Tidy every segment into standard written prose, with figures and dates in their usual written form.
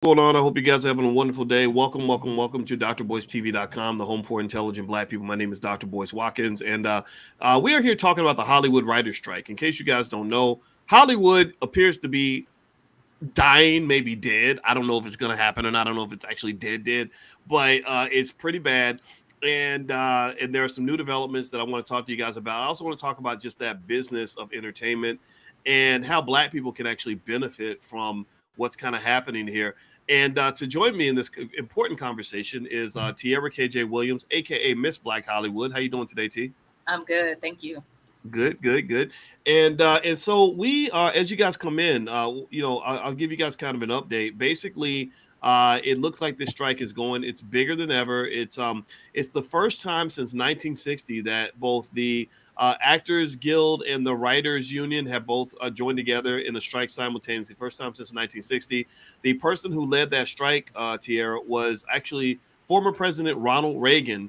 Going on? I hope you guys are having a wonderful day. Welcome to drboycetv.com, the home for intelligent black people. My name is Dr. Boyce Watkins, and we are here talking about the Hollywood writer's strike. In case you guys don't know, Hollywood appears to be dying, maybe dead. I don't know if it's going to happen or not. I don't know if it's actually dead, but it's pretty bad. And there are some new developments that I want to talk to you guys about. I also want to talk about just that business of entertainment and how black people can actually benefit from what's kind of happening here. And to join me in this important conversation is Tiara KJ Williams, aka Miss Black Hollywood. How you doing today, T? I'm good, thank you. Good. And so we as you guys come in, I'll give you guys kind of an update. Basically, it looks like this strike is going. It's bigger than ever. It's the first time since 1960 that both the Actors Guild and the Writers Union have both joined together in a strike simultaneously. First time since 1960. The person who led that strike, Tierra, was actually former President Ronald Reagan.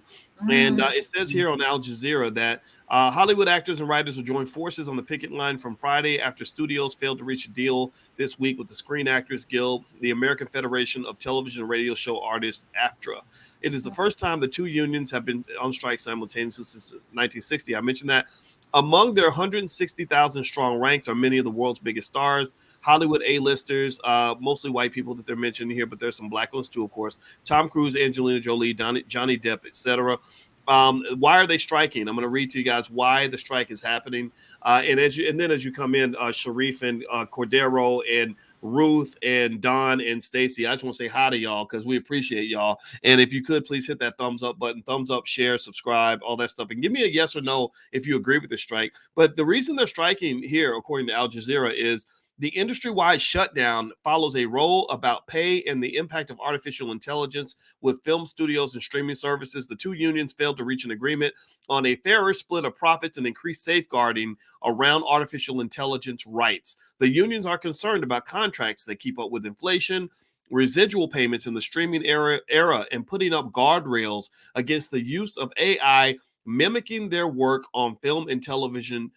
And Mm, it says here on Al Jazeera that Hollywood actors and writers will join forces on the picket line from Friday after studios failed to reach a deal this week with the Screen Actors Guild, the American Federation of Television and Radio Show Artists, AFTRA. It is the first time the two unions have been on strike simultaneously since 1960. I mentioned that. Among their 160,000 strong ranks are many of the world's biggest stars, Hollywood A-listers, mostly white people that they're mentioning here, but there's some black ones too, of course. Tom Cruise, Angelina Jolie, Johnny Depp, etc. Why are they striking? I'm going to read to you guys why the strike is happening. And then as you come in, Sharif and Cordero and Ruth and Don and Stacy, I just want to say hi to y'all because we appreciate y'all. And if you could please hit that thumbs up button, thumbs up, share, subscribe, all that stuff, and give me a yes or no if you agree with the strike. But the reason they're striking here, according to Al Jazeera, is the industry-wide shutdown follows a role about pay and the impact of artificial intelligence with film studios and streaming services. The two unions failed to reach an agreement on a fairer split of profits and increased safeguarding around artificial intelligence rights. The unions are concerned about contracts that keep up with inflation, residual payments in the streaming era and putting up guardrails against the use of AI mimicking their work on film and television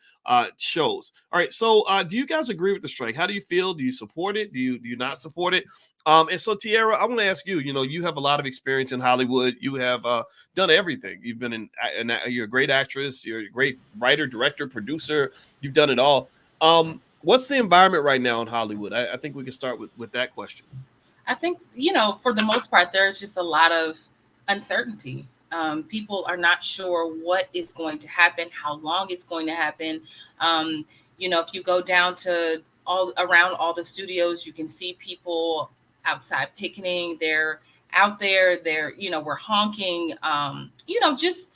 shows. All right, so do you guys agree with the strike? How do you feel? Do you support it? Do you not support it? And so, Tiara, I want to ask you. You know, you have a lot of experience in Hollywood. You have done everything. You've been you're a great actress. You're a great writer, director, producer. You've done it all. What's the environment right now in Hollywood? I think we can start with that question. I think for the most part, there's just a lot of uncertainty. People are not sure what is going to happen, how long it's going to happen. If you go down to all around all the studios, you can see people outside picketing. They're out there. We're honking. Just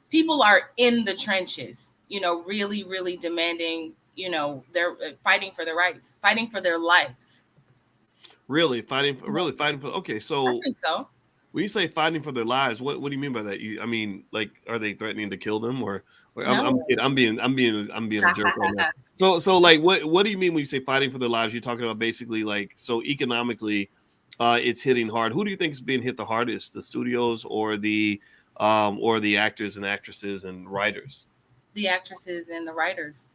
people are in the trenches. Really, really demanding. They're fighting for their rights, fighting for their lives. Really fighting for. Okay, I so think so. when you say fighting for their lives, what do you mean by that? I mean, like, are they threatening to kill them, or I'm No. kidding. I'm being a jerk right now. So like, what do you mean when you say fighting for their lives? You're talking about basically like, so economically, it's hitting hard. Who do you think is being hit the hardest? The studios or the actors and actresses and writers? The actresses and the writers.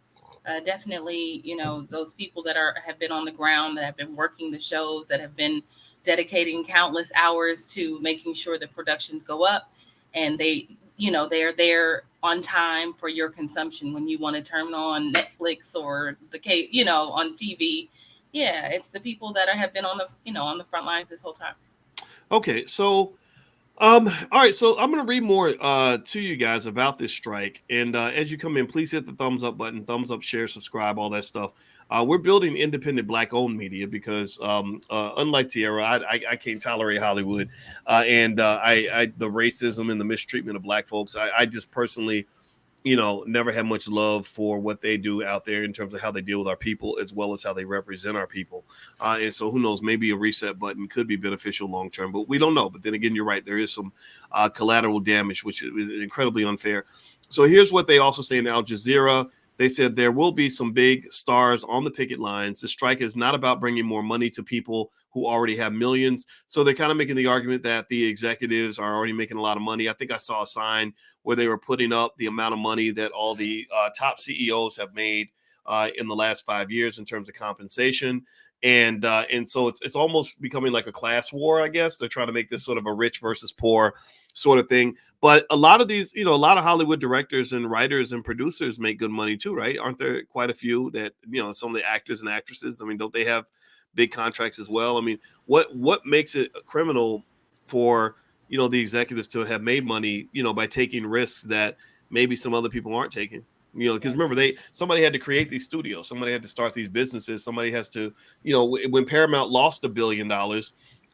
Definitely, those people that have been on the ground, that have been working the shows, that have been dedicating countless hours to making sure the productions go up, and they're there on time for your consumption when you want to turn on Netflix or on TV. Yeah, it's the people that have been on the front lines this whole time. Okay, so all right, so I'm gonna read more to you guys about this strike. And as you come in, please hit the thumbs up button, thumbs up, share, subscribe, all that stuff. We're building independent black owned media because unlike Tierra, I can't tolerate Hollywood and the racism and the mistreatment of black folks. I just personally, never had much love for what they do out there in terms of how they deal with our people as well as how they represent our people. And so who knows, maybe a reset button could be beneficial long term, but we don't know. But then again, you're right. There is some collateral damage, which is incredibly unfair. So here's what they also say in Al Jazeera. They said there will be some big stars on the picket lines. The strike is not about bringing more money to people who already have millions. So they're kind of making the argument that the executives are already making a lot of money. I think I saw a sign where they were putting up the amount of money that all the top CEOs have made in the last 5 years in terms of compensation. And so it's almost becoming like a class war, I guess. They're trying to make this sort of a rich versus poor sort of thing. But a lot of these, a lot of Hollywood directors and writers and producers make good money too, right? Aren't there quite a few that, some of the actors and actresses? I mean, don't they have big contracts as well? I mean, what makes it criminal for the executives to have made money, by taking risks that maybe some other people aren't taking? Because remember, somebody had to create these studios, somebody had to start these businesses, somebody has to, when Paramount lost $1 billion,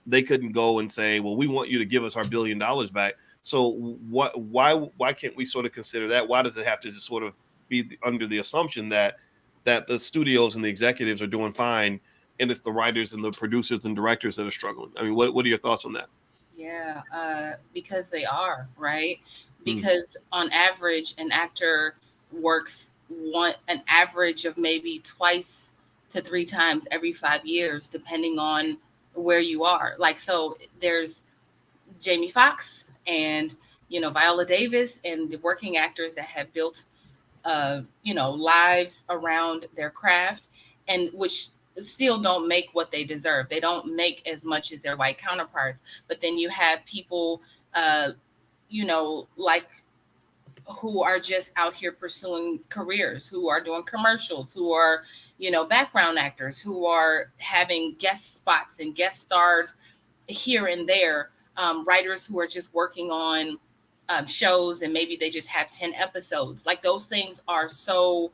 they couldn't go and say, well, we want you to give us our $1 billion back. So why can't we sort of consider that? Why does it have to just sort of be under the assumption that the studios and the executives are doing fine, and it's the writers and the producers and directors that are struggling? I mean, what are your thoughts on that? Yeah, because they are, right? Because on average, an actor works an average of maybe twice to 3 times every 5 years, depending on where you are. Like, so there's Jamie Foxx and Viola Davis and the working actors that have built lives around their craft, and which still don't make what they deserve. They don't make as much as their white counterparts. But then you have people, like, who are just out here pursuing careers, who are doing commercials, who are, background actors, who are having guest spots and guest stars here and there. Writers who are just working on shows, and maybe they just have 10 episodes. Like, those things are so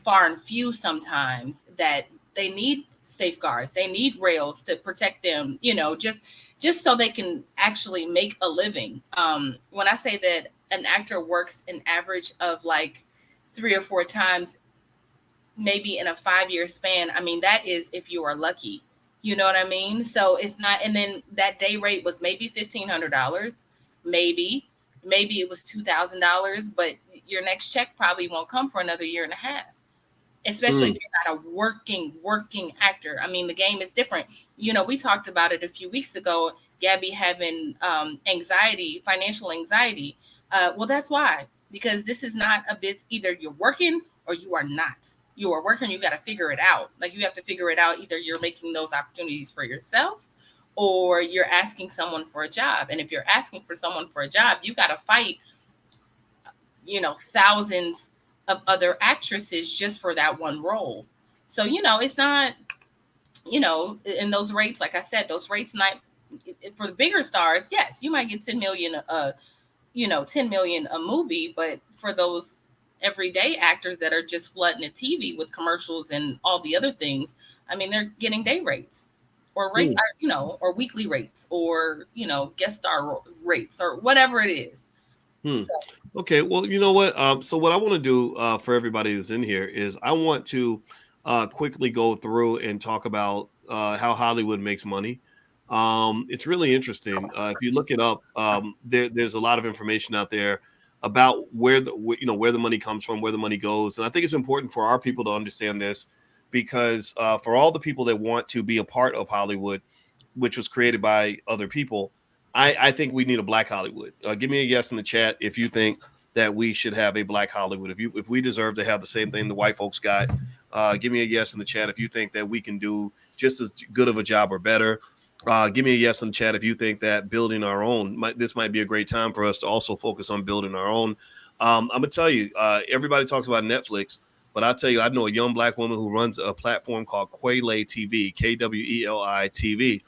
far and few sometimes that they need safeguards. They need rails to protect them, just so they can actually make a living. When I say that an actor works an average of like 3 or 4 times, maybe in a 5-year span, I mean, that is if you are lucky. You know what I mean? So it's not, and then that day rate was maybe $1,500, maybe it was $2,000, but your next check probably won't come for another year and a half, especially if you're not a working actor. I mean, the game is different. We talked about it a few weeks ago, Gabby having anxiety, financial anxiety. Well, that's why, because this is not a bit, either you're working or you are not. You are working, you got to figure it out. Like, you have to figure it out. Either you're making those opportunities for yourself, or you're asking someone for a job. And if you're asking for someone for a job, you got to fight, thousands of other actresses just for that one role. So, it's not, in those rates, like I said, those rates might, for the bigger stars, yes, you might get 10 million, 10 million a movie, but for those everyday actors that are just flooding the TV with commercials and all the other things, I mean, they're getting day rates or or weekly rates, or, guest star rates, or whatever it is. So. Okay, well, you know what? So what I want to do for everybody that's in here is I want to quickly go through and talk about how Hollywood makes money. It's really interesting. If you look it up, there's a lot of information out there about where the money comes from, where the money goes, and I think it's important for our people to understand this, because for all the people that want to be a part of Hollywood, which was created by other people, I think we need a Black Hollywood. Give me a yes in the chat if you think that we should have a Black Hollywood. If we deserve to have the same thing the white folks got, give me a yes in the chat if you think that we can do just as good of a job or better. Give me a yes in the chat if you think that building our own, this might be a great time for us to also focus on building our own. I'm gonna tell you, everybody talks about Netflix, but I'll tell you, I know a young Black woman who runs a platform called Kweli TV, Kweli TV.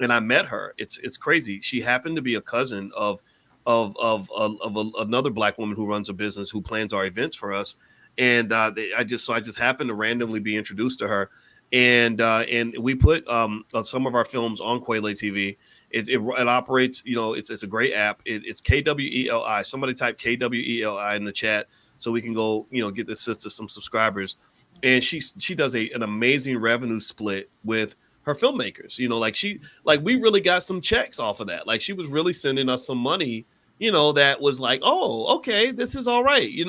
And I met her. It's crazy. She happened to be a cousin of another Black woman who runs a business, who plans our events for us. And I just happened to randomly be introduced to her, and we put some of our films on Kweli TV. It operates, it's a great app. It's Kweli. Somebody type Kweli in the chat so we can go, get this sister some subscribers. And she does an amazing revenue split with her filmmakers. We really got some checks off of that. Like, she was really sending us some money, that was like, oh, okay, this is all right. And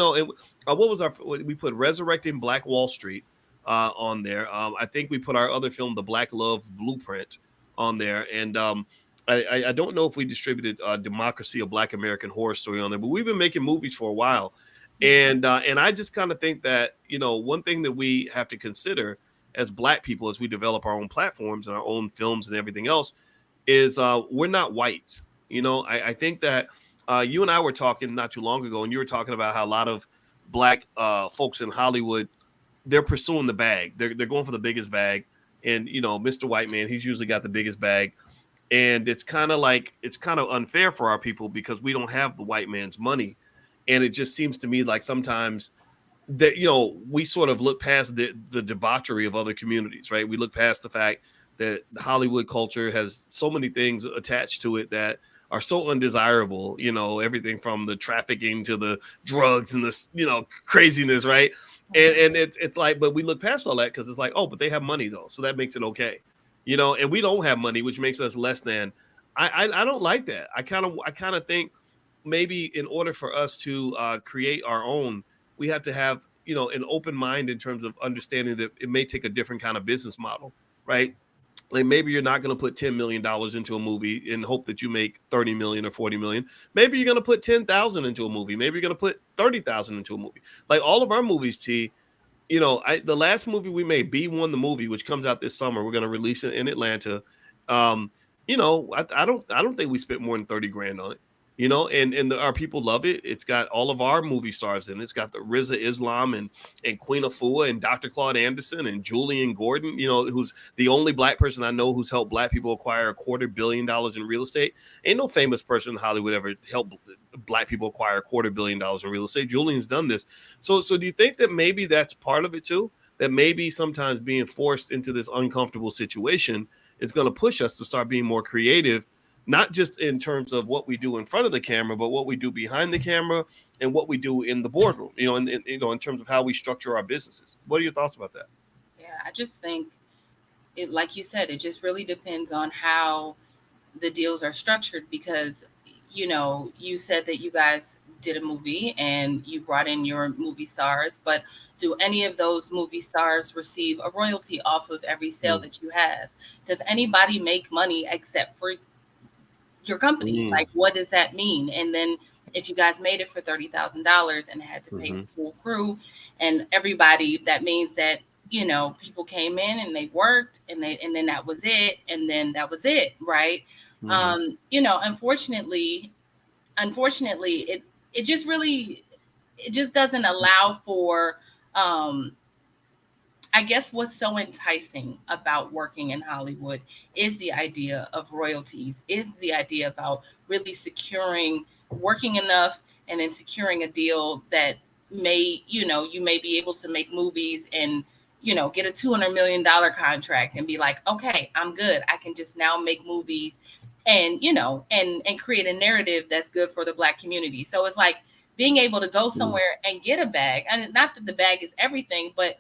what was we put Resurrecting Black Wall Street on there. I think we put our other film, The Black Love Blueprint, on there. And I don't know if we distributed Democracy, a Black American Horror Story, on there, but we've been making movies for a while. And I just kind of think that, one thing that we have to consider as Black people, as we develop our own platforms and our own films and everything else, is we're not white. I think that you and I were talking not too long ago, and you were talking about how a lot of Black folks in Hollywood, they're pursuing the bag. They're going for the biggest bag. And Mr. White Man, he's usually got the biggest bag. And it's kind of unfair for our people because we don't have the white man's money. And it just seems to me like sometimes that we sort of look past the debauchery of other communities, right? We look past the fact that the Hollywood culture has so many things attached to it that are so undesirable, everything from the trafficking to the drugs and this craziness, right? And it's like, but we look past all that because it's like, oh, but they have money though, so that makes it okay, and we don't have money, which makes us less than. I don't like that. I kind of think maybe in order for us to create our own, we have to have an open mind in terms of understanding that it may take a different kind of business model, right? Like maybe you're not going to put $10 million into a movie and hope that you make 30 million or 40 million. Maybe you're going to put 10,000 into a movie. Maybe you're going to put 30,000 into a movie. Like all of our movies, the last movie we made, B1 the movie, which comes out this summer, we're going to release it in Atlanta. Um, I don't think we spent more than 30 grand on it. Our people love it. It's got all of our movie stars in it. It's got the Riza Islam and Queen Afua and Dr. Claude Anderson and Julian Gordon, who's the only Black person I know who's helped Black people acquire $250 million in real estate. Ain't no famous person in Hollywood ever helped Black people acquire $250 million in real estate. Julian's done this. So do you think that maybe that's part of it too? That maybe sometimes being forced into this uncomfortable situation is going to push us to start being more creative, not just in terms of what we do in front of the camera, but what we do behind the camera and what we do in the boardroom, in terms of how we structure our businesses. What are your thoughts about that? Yeah, I just think it, like you said, it just really depends on how the deals are structured because, you said that you guys did a movie and you brought in your movie stars, but do any of those movie stars receive a royalty off of every sale Mm, that you have? Does anybody make money except for your company? mm, Like, what does that mean? And then if you guys made it for $30,000 and had to pay mm-hmm, the full crew and everybody, that means that people came in and they worked and then that was it, and then that was it, right? mm-hmm, Unfortunately, it just really it just doesn't allow for um I guess what's so enticing about working in Hollywood is the idea of royalties, is the idea about really securing, working enough and then securing a deal that you may be able to make movies and, get a $200 million contract and be like, okay, I'm good. I can just now make movies and, and create a narrative that's good for the Black community. So it's like being able to go mm, somewhere and get a bag. And not that the bag is everything, but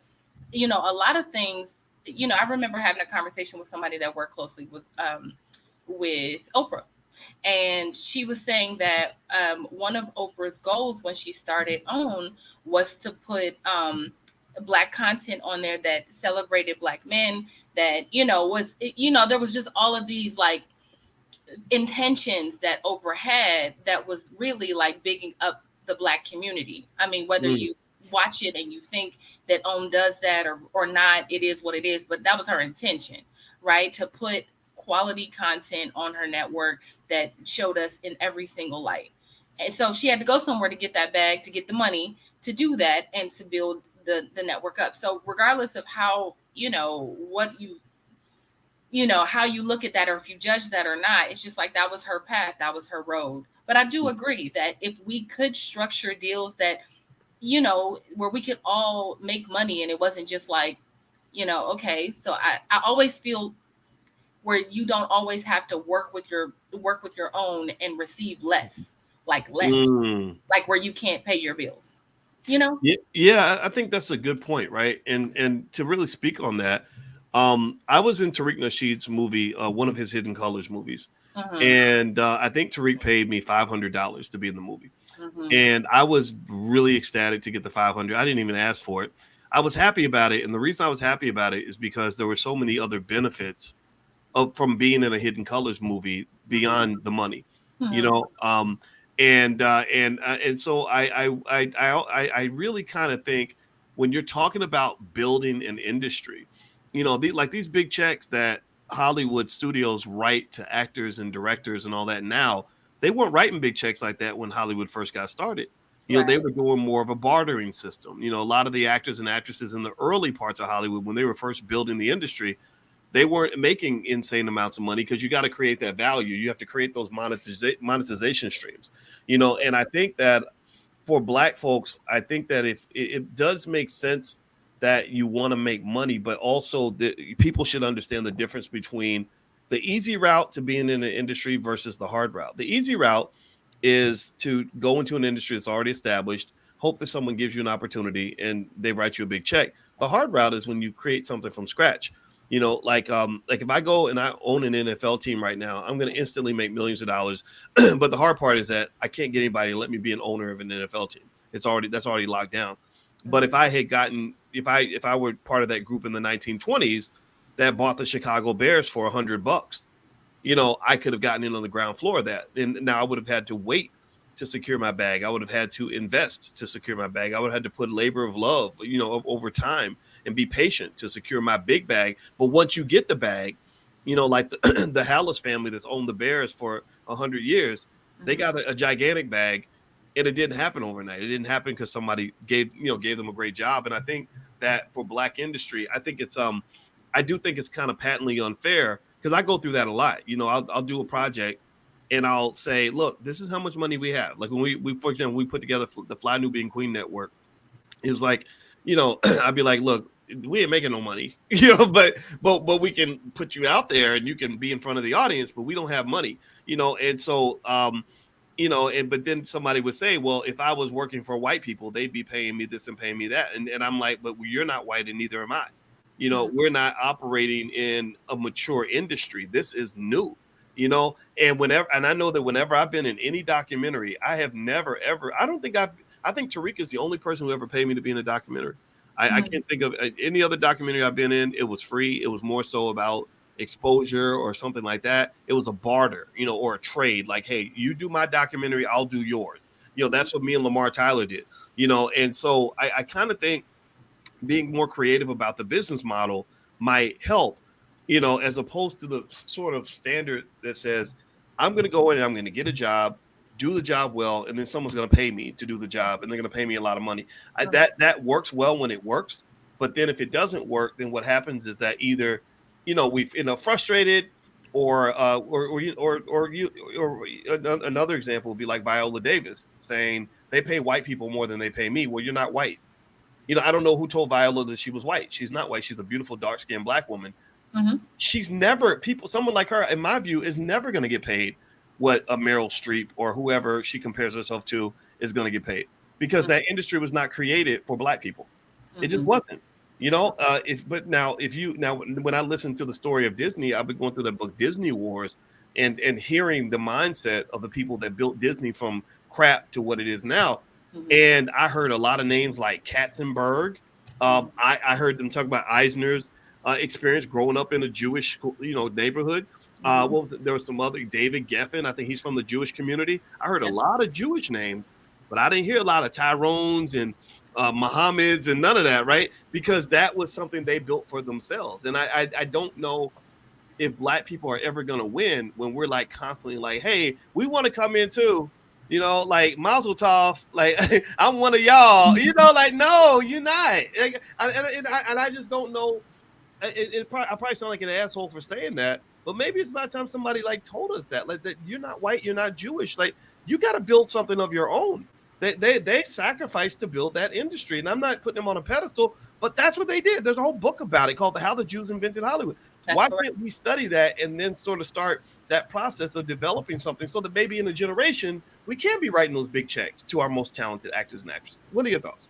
a lot of things, I remember having a conversation with somebody that worked closely with Oprah. And she was saying that one of Oprah's goals when she started OWN was to put Black content on there that celebrated Black men, that, there was just all of these like intentions that Oprah had that was really like bigging up the Black community. I mean, whether mm, you watch it and you think that OWN does that or not, it is what it is. But that was her intention, right? To put quality content on her network that showed us in every single light. And so she had to go somewhere to get that bag, to get the money to do that and to build the network up. So regardless of how, what how you look at that or if you judge that or not, it's just like that was her path, that was her road. But I do agree that if we could structure deals that, where we could all make money and it wasn't just like, okay, so I always feel where you don't always have to work with your own and receive less, mm. like where you can't pay your bills, you know? Yeah, yeah, I think that's a good point, right? And to really speak on that, I was in Tariq Nasheed's movie, one of his Hidden Colors movies, Mm-hmm. and I think Tariq paid me $500 to be in the movie, Mm-hmm. and I was really ecstatic to get the 500. I didn't even ask for it. I was happy about it, and the reason I was happy about it is because there were so many other benefits from being in a Hidden Colors movie Mm-hmm. beyond the money, you Mm-hmm. know. And so I really kind of think when you're talking about building an industry, like these big checks that Hollywood studios write to actors and directors and all that now, they weren't writing big checks like that when Hollywood first got started. They Right. were doing more of a bartering system. A lot of the actors and actresses in the early parts of Hollywood, when they were first building the industry, they weren't making insane amounts of money because you got to create that value. You have to create those monetization streams. And I think that for Black folks, I think that if it does make sense that you want to make money, but also people should understand the difference between the easy route to being in an industry versus the hard route. The easy route is to go into an industry that's already established, hope that someone gives you an opportunity and they write you a big check. The hard route is when you create something from scratch. Like if I go and I own an NFL team right now, I'm going to instantly make millions of dollars. But the hard part is that I can't get anybody to let me be an owner of an NFL team. That's already locked down. But if I had gotten if I were part of that group in the 1920s that bought the Chicago Bears for $100, I could have gotten in on the ground floor of that. And now I would have had to wait to secure my bag. I would have had to invest to secure my bag. I would have had to put labor of love, over time and be patient to secure my big bag. But once you get the bag, like the, the Hallis family that's owned the Bears for 100 years, they got a gigantic bag, and it didn't happen overnight. It didn't happen because somebody gave them a great job. And I think that for Black industry, I do think it's kind of patently unfair because I go through that a lot. I'll do a project and I'll say, look, this is how much money we have. Like when we for example, we put together the Fly Nubian Queen Network. It was like, I'd be like, look, we ain't making no money, but we can put you out there and you can be in front of the audience, but we don't have money, and so but then somebody would say, well, if I was working for white people, they'd be paying me this and paying me that. And I'm like, but you're not white and neither am I. We're not operating in a mature industry. This is new, and I know that whenever I've been in any documentary, I have never, ever, I think Tariq is the only person who ever paid me to be in a documentary. I can't think of any other documentary I've been in. It was free. It was more so about exposure or something like that. It was a barter, or a trade. Like, hey, you do my documentary, I'll do yours. That's what me and Lamar Tyler did. And so I kind of think being more creative about the business model might help, as opposed to the sort of standard that says, I'm going to go in and I'm going to get a job, do the job well, and then someone's going to pay me to do the job, and they're going to pay me a lot of money. That works well when it works, but then if it doesn't work, then what happens is that either, we've frustrated, or another example would be like Viola Davis saying they pay white people more than they pay me. Well, you're not white. I don't know who told Viola that she was white. She's not white. She's a beautiful, dark-skinned Black woman. She's never someone like her, in my view, is never going to get paid what a Meryl Streep or whoever she compares herself to is going to get paid, because that industry was not created for Black people. It just wasn't. When I listen to the story of Disney, I've been going through the book Disney Wars and hearing the mindset of the people that built Disney from crap to what it is now. And I heard a lot of names like Katzenberg. I heard them talk about Eisner's experience growing up in a Jewish, neighborhood. There was some other, David Geffen. I think he's from the Jewish community. I heard a lot of Jewish names, but I didn't hear a lot of Tyrones and Mohammeds and none of that, right? Because that was something they built for themselves. And I don't know if Black people are ever going to win when we're like constantly like, hey, we want to come in too. Like Mazel Tov, like I'm one of y'all. Like no, you're not. Like, and I just don't know. I probably sound like an asshole for saying that, but maybe it's about time somebody like told us that, like that you're not white, you're not Jewish. Like you got to build something of your own. They sacrificed to build that industry, and I'm not putting them on a pedestal, but that's what they did. There's a whole book about it called "How the Jews Invented Hollywood." Why can't we study that and then sort of start that process of developing something so that maybe in a generation we can be writing those big checks to our most talented actors and actresses? What are your thoughts?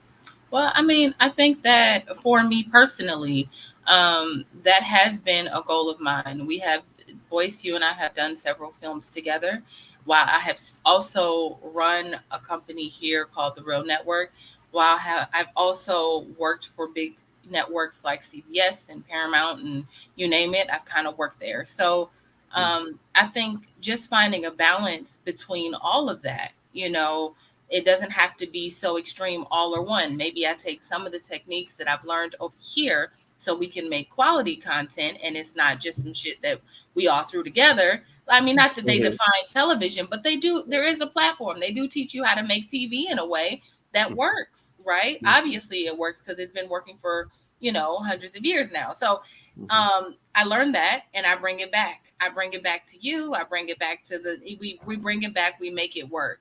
Well, I mean, I think that for me personally, that has been a goal of mine. We have, Boyce, you and I have done several films together. While I have also run a company here called The Real Network, I've also worked for big networks like CBS and Paramount and you name it, I've kind of worked there. So I think just finding a balance between all of that, it doesn't have to be so extreme all or one. Maybe I take some of the techniques that I've learned over here, so we can make quality content, and it's not just some shit that we all threw together. I mean, not that they define television, but they do. There is a platform. They do teach you how to make TV in a way that works, right? Obviously, it works because it's been working for hundreds of years now. So, I learned that, and I bring it back. I bring it back to you. I bring it back to we bring it back. We make it work.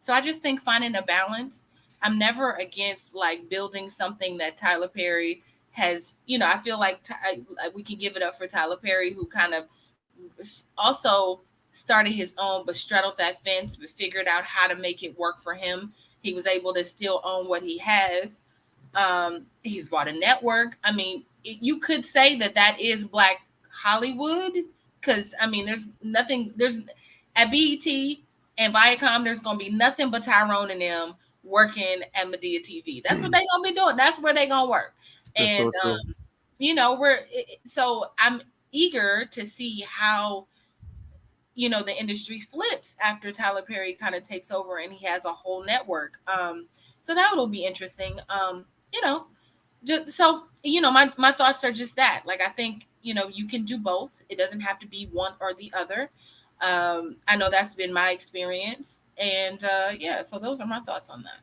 So I just think finding a balance. I'm never against like building something that Tyler Perry has. I feel like we can give it up for Tyler Perry, who kind of also started his own, but straddled that fence, but figured out how to make it work for him. He was able to still own what he has. He's bought a network. I mean, you could say that is Black Hollywood, because I mean, there's at BET and Viacom, there's gonna be nothing but Tyrone and them working at Medea TV. That's what they're gonna be doing. That's where they're gonna work. And so I'm eager to see how the industry flips after Tyler Perry kind of takes over and he has a whole network. So that will be interesting. My thoughts are just that. Like, I think you can do both. It doesn't have to be one or the other. I know that's been my experience, and so those are my thoughts on that.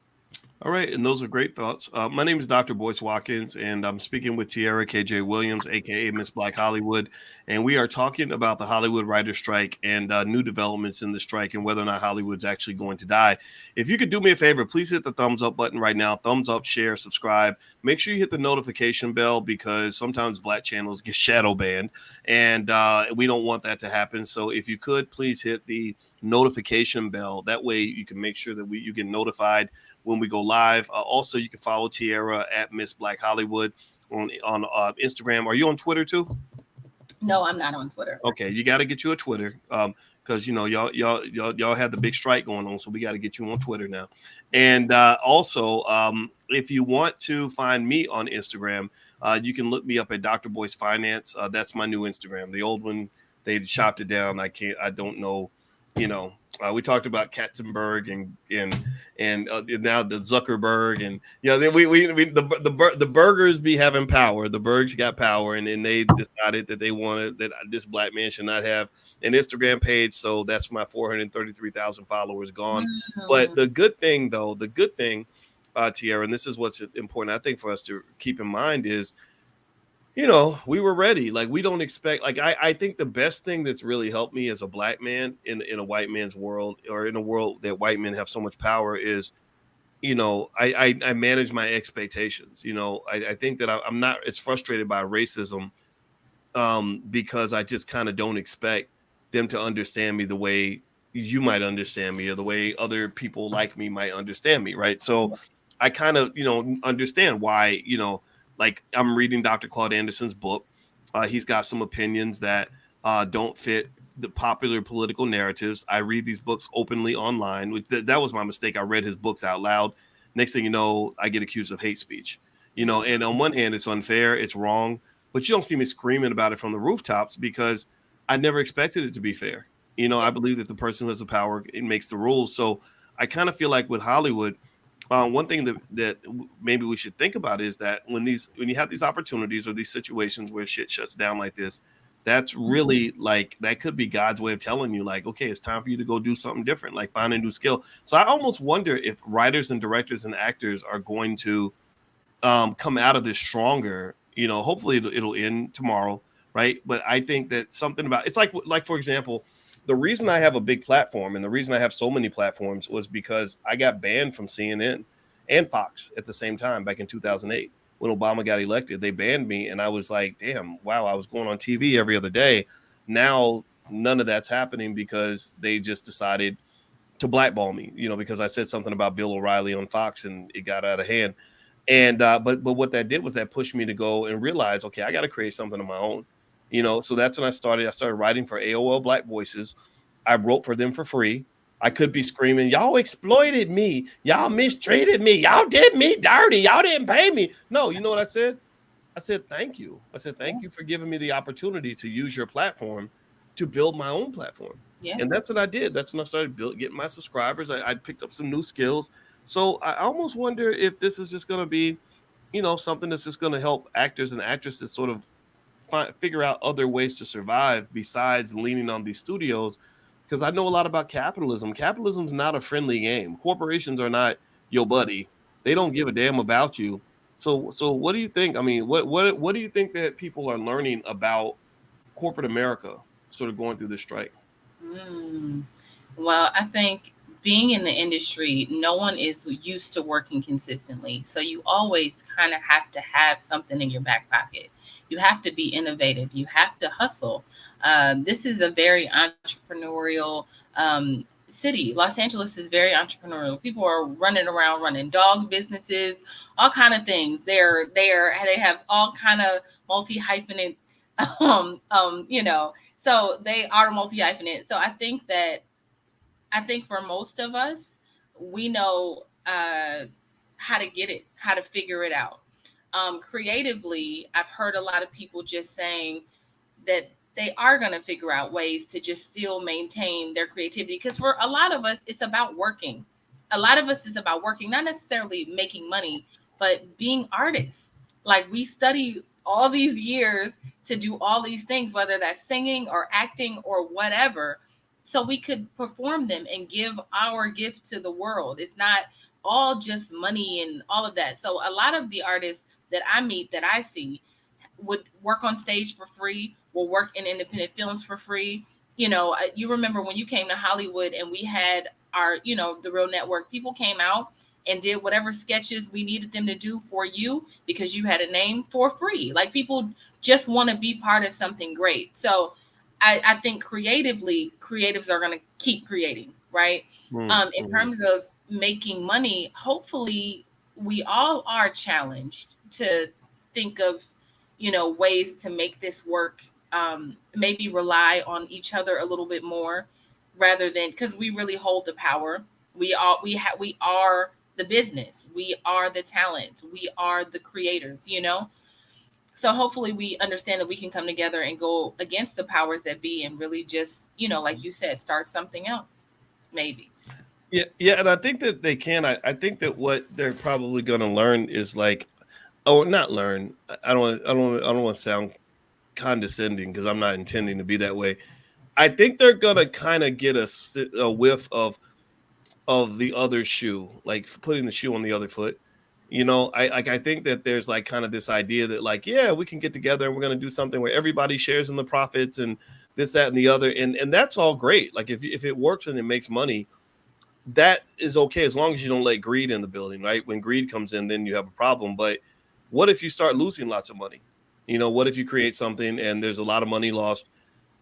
All right, and those are great thoughts. My name is Dr. Boyce Watkins, and I'm speaking with Tiara KJ Williams, aka Miss Black Hollywood, and we are talking about the Hollywood writer's strike and new developments in the strike and whether or not Hollywood's actually going to die. If you could do me a favor, please hit the thumbs up button right now. Thumbs up, share, subscribe. Make sure you hit the notification bell, because sometimes Black channels get shadow banned, and we don't want that to happen. So if you could, please hit the notification bell. That way you can make sure that you get notified when we go live. Also, you can follow Tiara at Miss Black Hollywood on Instagram. Are you on Twitter too? No, I'm not on Twitter. Okay, you got to get you a Twitter, because y'all have the big strike going on, so we got to get you on Twitter now. And also, if you want to find me on Instagram, you can look me up at Dr. Boyce Finance. That's my new Instagram. The old one, they chopped it down. I don't know. We talked about Katzenberg and now the Zuckerberg, and the burgers be having power. The Bergs got power, and then they decided that they wanted that this black man should not have an Instagram page. So that's my 433,000 followers gone. But the good thing, Tiara, and this is what's important, I think, for us to keep in mind is, we were ready. Like, we don't expect, like, I think the best thing that's really helped me as a black man in a white man's world, or in a world that white men have so much power, is, I manage my expectations. I think that I'm not as frustrated by racism, because I just kind of don't expect them to understand me the way you might understand me, or the way other people like me might understand me. Right. So I kind of, understand why, like, I'm reading Dr. Claude Anderson's book. He's got some opinions that don't fit the popular political narratives. I read these books openly online. That was my mistake. I read his books out loud. Next thing you know, I get accused of hate speech. And on one hand, it's unfair, it's wrong, but you don't see me screaming about it from the rooftops, because I never expected it to be fair. I believe that the person who has the power, it makes the rules. So I kind of feel like with Hollywood, one thing that maybe we should think about is that when you have these opportunities or these situations where shit shuts down like this, that's really, like, that could be God's way of telling you, like, okay, it's time for you to go do something different, like find a new skill. So I almost wonder if writers and directors and actors are going to come out of this stronger. Hopefully it'll end tomorrow, right? But I think that something about it's like for example, the reason I have a big platform and the reason I have so many platforms was because I got banned from CNN and Fox at the same time back in 2008 when Obama got elected. They banned me, and I was like, damn, wow, I was going on TV every other day. Now none of that's happening because they just decided to blackball me, because I said something about Bill O'Reilly on Fox and it got out of hand. And but what that did was that pushed me to go and realize, okay, I got to create something of my own. So that's when I started writing for AOL Black Voices. I wrote for them for free. I could be screaming, y'all exploited me. Y'all mistreated me. Y'all did me dirty. Y'all didn't pay me. No, you know what I said? I said, thank you. I said, thank you for giving me the opportunity to use your platform to build my own platform. Yeah. And that's what I did. That's when I started getting my subscribers. I picked up some new skills. So I almost wonder if this is just going to be something that's just going to help actors and actresses sort of figure out other ways to survive besides leaning on these studios. Because I know a lot about capitalism. Capitalism's not a friendly game. Corporations are not your buddy. They don't give a damn about you. So what do you think? I mean, what do you think that people are learning about corporate America sort of going through this strike? Mm. Well, I think being in the industry, no one is used to working consistently. So you always kind of have to have something in your back pocket. You have to be innovative. You have to hustle. This is a very entrepreneurial city. Los Angeles is very entrepreneurial. People are running around, running dog businesses, all kind of things. They have all kind of multi hyphenate, you know. So they are multi hyphenate. So I think for most of us, we know how to get it, how to figure it out. Creatively, I've heard a lot of people just saying that they are going to figure out ways to just still maintain their creativity. Because for a lot of us, it's about working. A lot of us is about working, not necessarily making money, but being artists. Like we study all these years to do all these things, whether that's singing or acting or whatever, so we could perform them and give our gift to the world. It's not all just money and all of that. So a lot of the artists that I meet, that I see, would work on stage for free, will work in independent films for free. You remember when you came to Hollywood and we had our, the Real Network, people came out and did whatever sketches we needed them to do for you because you had a name for free. Like people just want to be part of something great. So I think creatively, creatives are going to keep creating, right? In Mm-hmm. terms of making money, hopefully we all are challenged to think of, ways to make this work. Maybe rely on each other a little bit more rather than, because we really hold the power. We are the business. We are the talent. We are the creators. So hopefully we understand that we can come together and go against the powers that be and really just, like you said, start something else. Maybe. Yeah, yeah, and I think that they can. I think that what they're probably going to learn is like, oh, not learn. I don't want to sound condescending because I'm not intending to be that way. I think they're gonna kind of get a whiff of the other shoe, like putting the shoe on the other foot. I think that there's like kind of this idea that like, yeah, we can get together and we're gonna do something where everybody shares in the profits and this, that, and the other, and that's all great. Like if it works and it makes money, that is okay as long as you don't let greed in the building, right? When greed comes in, then you have a problem. But what if you start losing lots of money? What if you create something and there's a lot of money lost,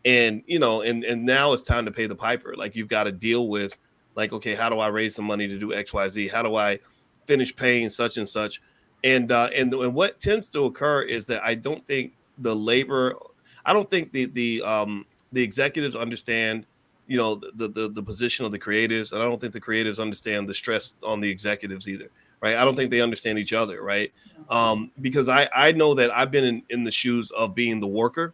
and and now it's time to pay the piper. Like you've got to deal with like, okay, how do I raise some money to do XYZ? How do I finish paying such and such? And what tends to occur is that I don't think the executives understand the position of the creatives, and I don't think the creatives understand the stress on the executives either, right? I don't think they understand each other, right? Because I know that I've been in the shoes of being the worker,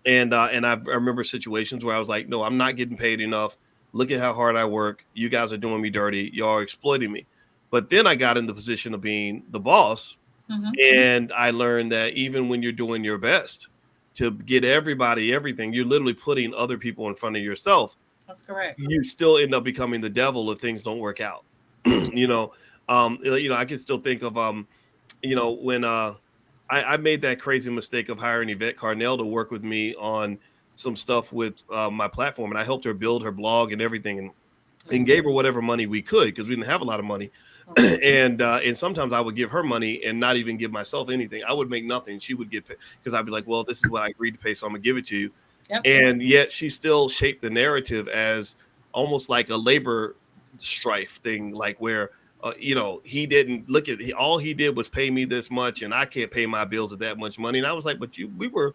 and I remember situations where I was like, no, I'm not getting paid enough. Look at how hard I work. You guys are doing me dirty. Y'all are exploiting me. But then I got in the position of being the boss, Mm-hmm. and I learned that even when you're doing your best to get everybody everything, you're literally putting other people in front of yourself. That's correct. You still end up becoming the devil if things don't work out. I can still think of when I made that crazy mistake of hiring Yvette Carnell to work with me on some stuff with my platform, and I helped her build her blog and everything, and Mm-hmm. gave her whatever money we could because we didn't have a lot of money. Mm-hmm. And sometimes I would give her money and not even give myself anything. I would make nothing. She would get paid because I'd be like, well, this is what I agreed to pay, so I'm gonna give it to you. Yep. And yet she still shaped the narrative as almost like a labor strife thing, like where he didn't look at all he did was pay me this much, and I can't pay my bills with that much money. And I was like, but we were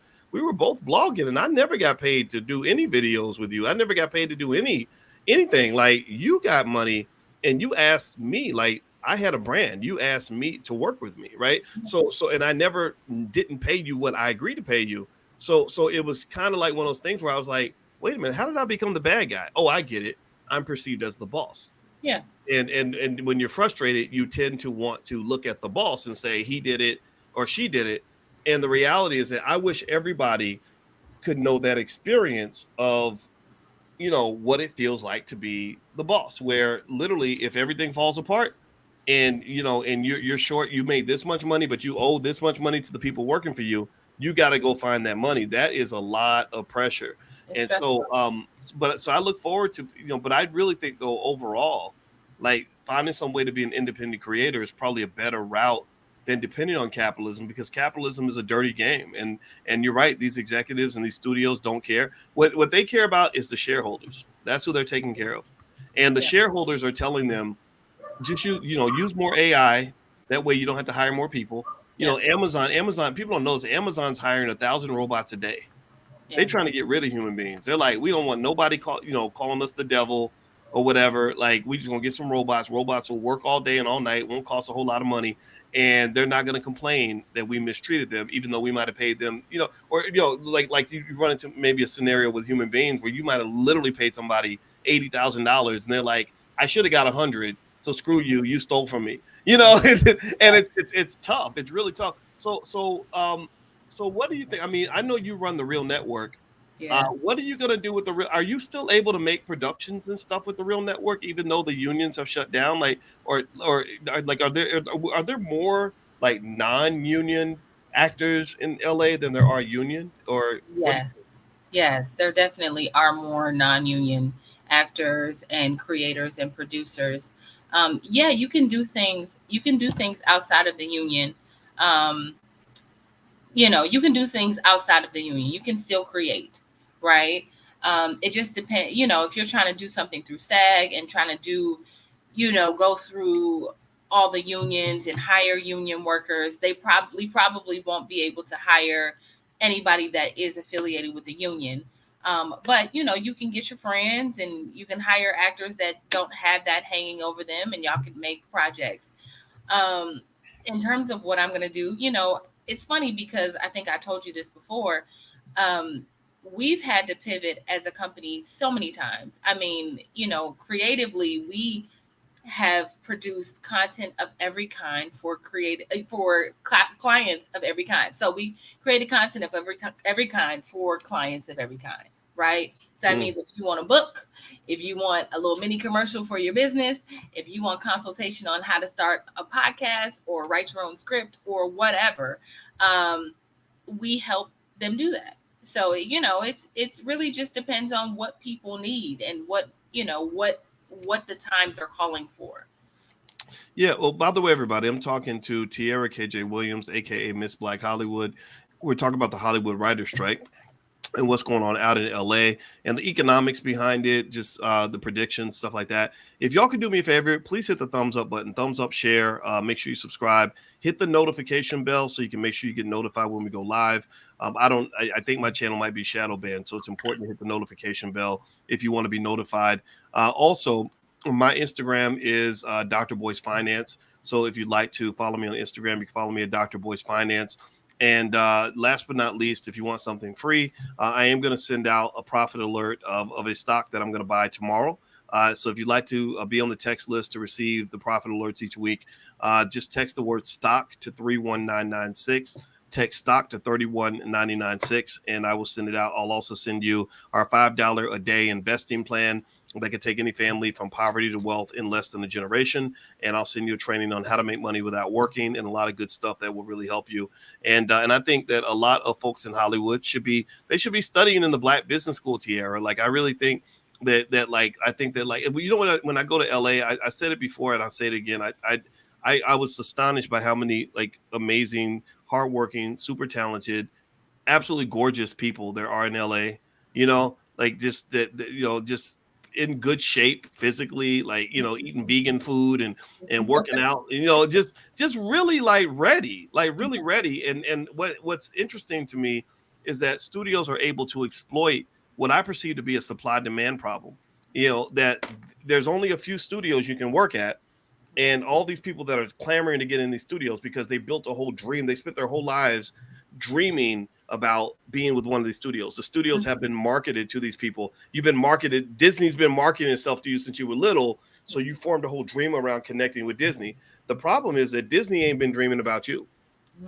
both blogging, and I never got paid to do any videos with you. I never got paid to do anything. Like you got money, and you asked me, like I had a brand. You asked me to work with me, right? So, and I never didn't pay you what I agreed to pay you. So it was kind of like one of those things where I was like, wait a minute, how did I become the bad guy? Oh, I get it. I'm perceived as the boss. Yeah. And when you're frustrated, you tend to want to look at the boss and say he did it or she did it. And the reality is that I wish everybody could know that experience of, what it feels like to be the boss, where literally if everything falls apart and and you're short, you made this much money but you owe this much money to the people working for you, you got to go find that money. That is a lot of pressure. It's And so stressful. but so I look forward to, but I really think though overall, like finding some way to be an independent creator is probably a better route than depending on capitalism, because capitalism is a dirty game. And you're right, these executives and these studios don't care. What they care about is the shareholders. That's who they're taking care of. And the Yeah. shareholders are telling them, just use more AI. That way you don't have to hire more people. Yeah. Amazon, people don't know this. Amazon's hiring 1,000 robots a day. They Yeah. trying to get rid of human beings. They're like, we don't want nobody calling us the devil or whatever. Like, we just gonna get some robots. Robots will work all day and all night, won't cost a whole lot of money, and they're not gonna complain that we mistreated them, even though we might have paid them, or like you run into maybe a scenario with human beings where you might have literally paid somebody $80,000 and they're like, I should have got 100. So screw you, you stole from me. And Yeah. it's tough. It's really tough. So what do you think? I mean, I know you run the Real Network. Yeah. What are you gonna do with the Real? Are you still able to make productions and stuff with the Real Network, even though the unions have shut down? Like, like, are there more like non-union actors in LA than there are union? Or what? Yes. Yes, there definitely are more non-union actors and creators and producers. Yeah, you can do things. You can do things outside of the union. Um, you can do things outside of the union. You can still create, right? It just depends. If you're trying to do something through SAG and trying to do, go through all the unions and hire union workers, they probably won't be able to hire anybody that is affiliated with the union. But you can get your friends and you can hire actors that don't have that hanging over them, and y'all can make projects. um, in terms of what I'm going to do, it's funny because I think I told you this before. Um, we've had to pivot as a company so many times. I mean, creatively, we have produced content of every kind for clients of every kind. So we created content of every kind for clients of every kind, right? So that Mm. means if you want a book, if you want a little mini commercial for your business, if you want consultation on how to start a podcast or write your own script or whatever, um, we help them do that. So it's really just depends on what people need and what the times are calling for. Yeah. Well, by the way, everybody, I'm talking to Tiara KJ Williams, aka Miss Black Hollywood. We're talking about the Hollywood writer strike and what's going on out in LA and the economics behind it, just the predictions, stuff like that. If y'all could do me a favor, please hit the thumbs up button, thumbs up, share, make sure you subscribe, hit the notification bell so you can make sure you get notified when we go live. I think my channel might be shadow banned, so it's important to hit the notification bell if you want to be notified. Also, my Instagram is Dr. Boyce Finance. So if you'd like to follow me on Instagram, you can follow me at Dr. Boyce Finance. And last but not least, if you want something free, I am going to send out a profit alert of a stock that I'm going to buy tomorrow. So if you'd like to be on the text list to receive the profit alerts each week, just text the word stock to 31996. Text stock to 31996, and I will send it out. I'll also send you our $5 a day investing plan that can take any family from poverty to wealth in less than a generation. And I'll send you a training on how to make money without working and a lot of good stuff that will really help you. And I think that a lot of folks in Hollywood should be studying in the Black Business School, Tiara. Like, I really think that like I think that like when I go to LA, I said it before and I'll say it again. I was astonished by how many like amazing, hardworking, super talented, absolutely gorgeous people there are in LA. Like just just in good shape physically, like eating vegan food and working out, just really like ready, like really ready. And what's interesting to me is that studios are able to exploit what I perceive to be a supply demand problem. That there's only a few studios you can work at, and all these people that are clamoring to get in these studios because they built a whole dream. They spent their whole lives dreaming about being with one of these studios. The studios have been marketed to these people. You've been marketed. Disney's been marketing itself to you since you were little. So you formed a whole dream around connecting with Disney. The problem is that Disney ain't been dreaming about you.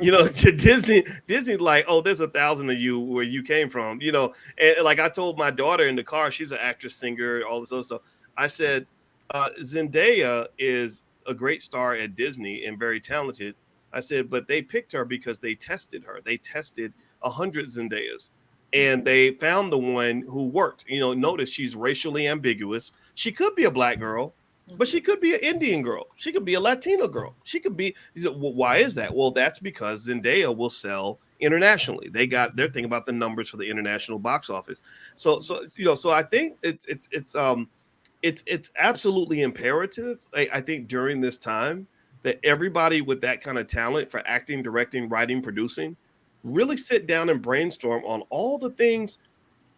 You know, to Disney, like, oh, there's 1,000 of you where you came from, you know. And like I told my daughter in the car, she's an actress, singer, all this other stuff. I said, Zendaya is a great star at Disney and very talented. I said, but they picked her because they tested her. They tested 100 Zendayas and they found the one who worked. You know, notice she's racially ambiguous. She could be a black girl, but she could be an Indian girl. She could be a Latino girl. She could be. He said, well, why is that? Well, that's because Zendaya will sell internationally. They're thinking about the numbers for the international box office. So you know, so I think it's absolutely imperative. I think during this time that everybody with that kind of talent for acting, directing, writing, producing, really sit down and brainstorm on all the things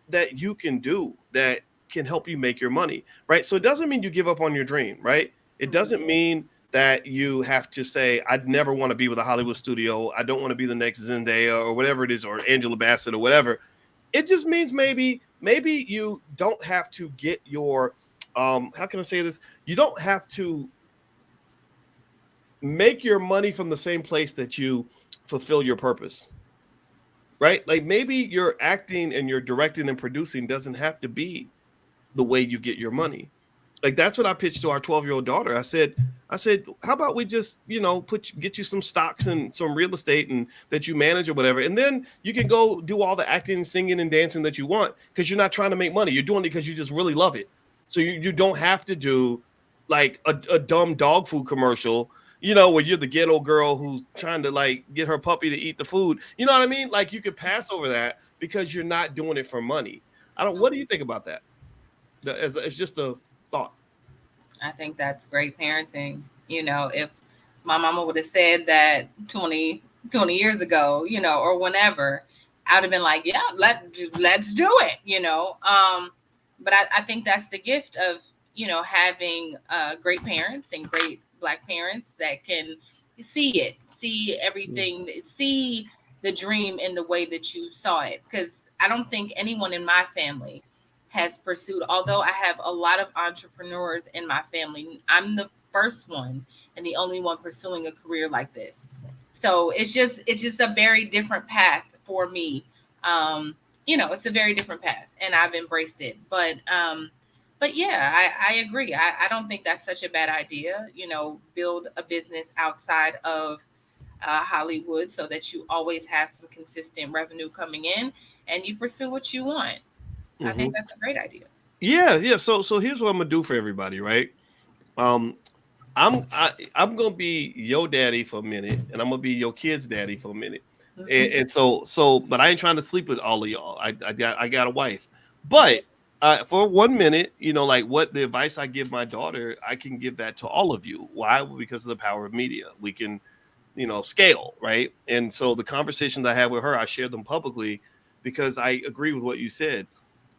that you can do that can help you make your money, right? So it doesn't mean you give up on your dream, right? It doesn't mean that you have to say, I'd never want to be with a Hollywood studio. I don't want to be the next Zendaya or whatever it is, or Angela Bassett or whatever. It just means maybe you don't have to get your how can I say this? You don't have to make your money from the same place that you fulfill your purpose, right? Like maybe your acting and your directing and producing doesn't have to be the way you get your money. Like that's what I pitched to our 12-year-old daughter. I said, how about we just, you know, get you some stocks and some real estate and that you manage or whatever. And then you can go do all the acting, singing, and dancing that you want because you're not trying to make money. You're doing it because you just really love it. So you don't have to do like a dumb dog food commercial, you know, where you're the ghetto girl who's trying to like get her puppy to eat the food. You know what I mean? Like you could pass over that because you're not doing it for money. What do you think about that? It's just a thought. I think that's great parenting. You know, if my mama would have said that 20 years ago, you know, or whenever, I would have been like, yeah, let's do it, you know. But I think that's the gift of, you know, having great parents and great Black parents that can see everything, see the dream in the way that you saw it. Because I don't think anyone in my family has pursued, although I have a lot of entrepreneurs in my family, I'm the first one and the only one pursuing a career like this. So it's just a very different path for me. You know, it's a very different path and I've embraced it. But yeah, I agree. I don't think that's such a bad idea. You know, build a business outside of Hollywood so that you always have some consistent revenue coming in and you pursue what you want. I think that's a great idea. Yeah. So here's what I'm gonna do for everybody, right? Um, I'm gonna be your daddy for a minute, and I'm gonna be your kid's daddy for a minute. And so, but I ain't trying to sleep with all of y'all. I got a wife, but for 1 minute, you know, like what the advice I give my daughter, I can give that to all of you. Why? Well, because of the power of media. We can, you know, scale, right? And so the conversations I have with her, I share them publicly because I agree with what you said.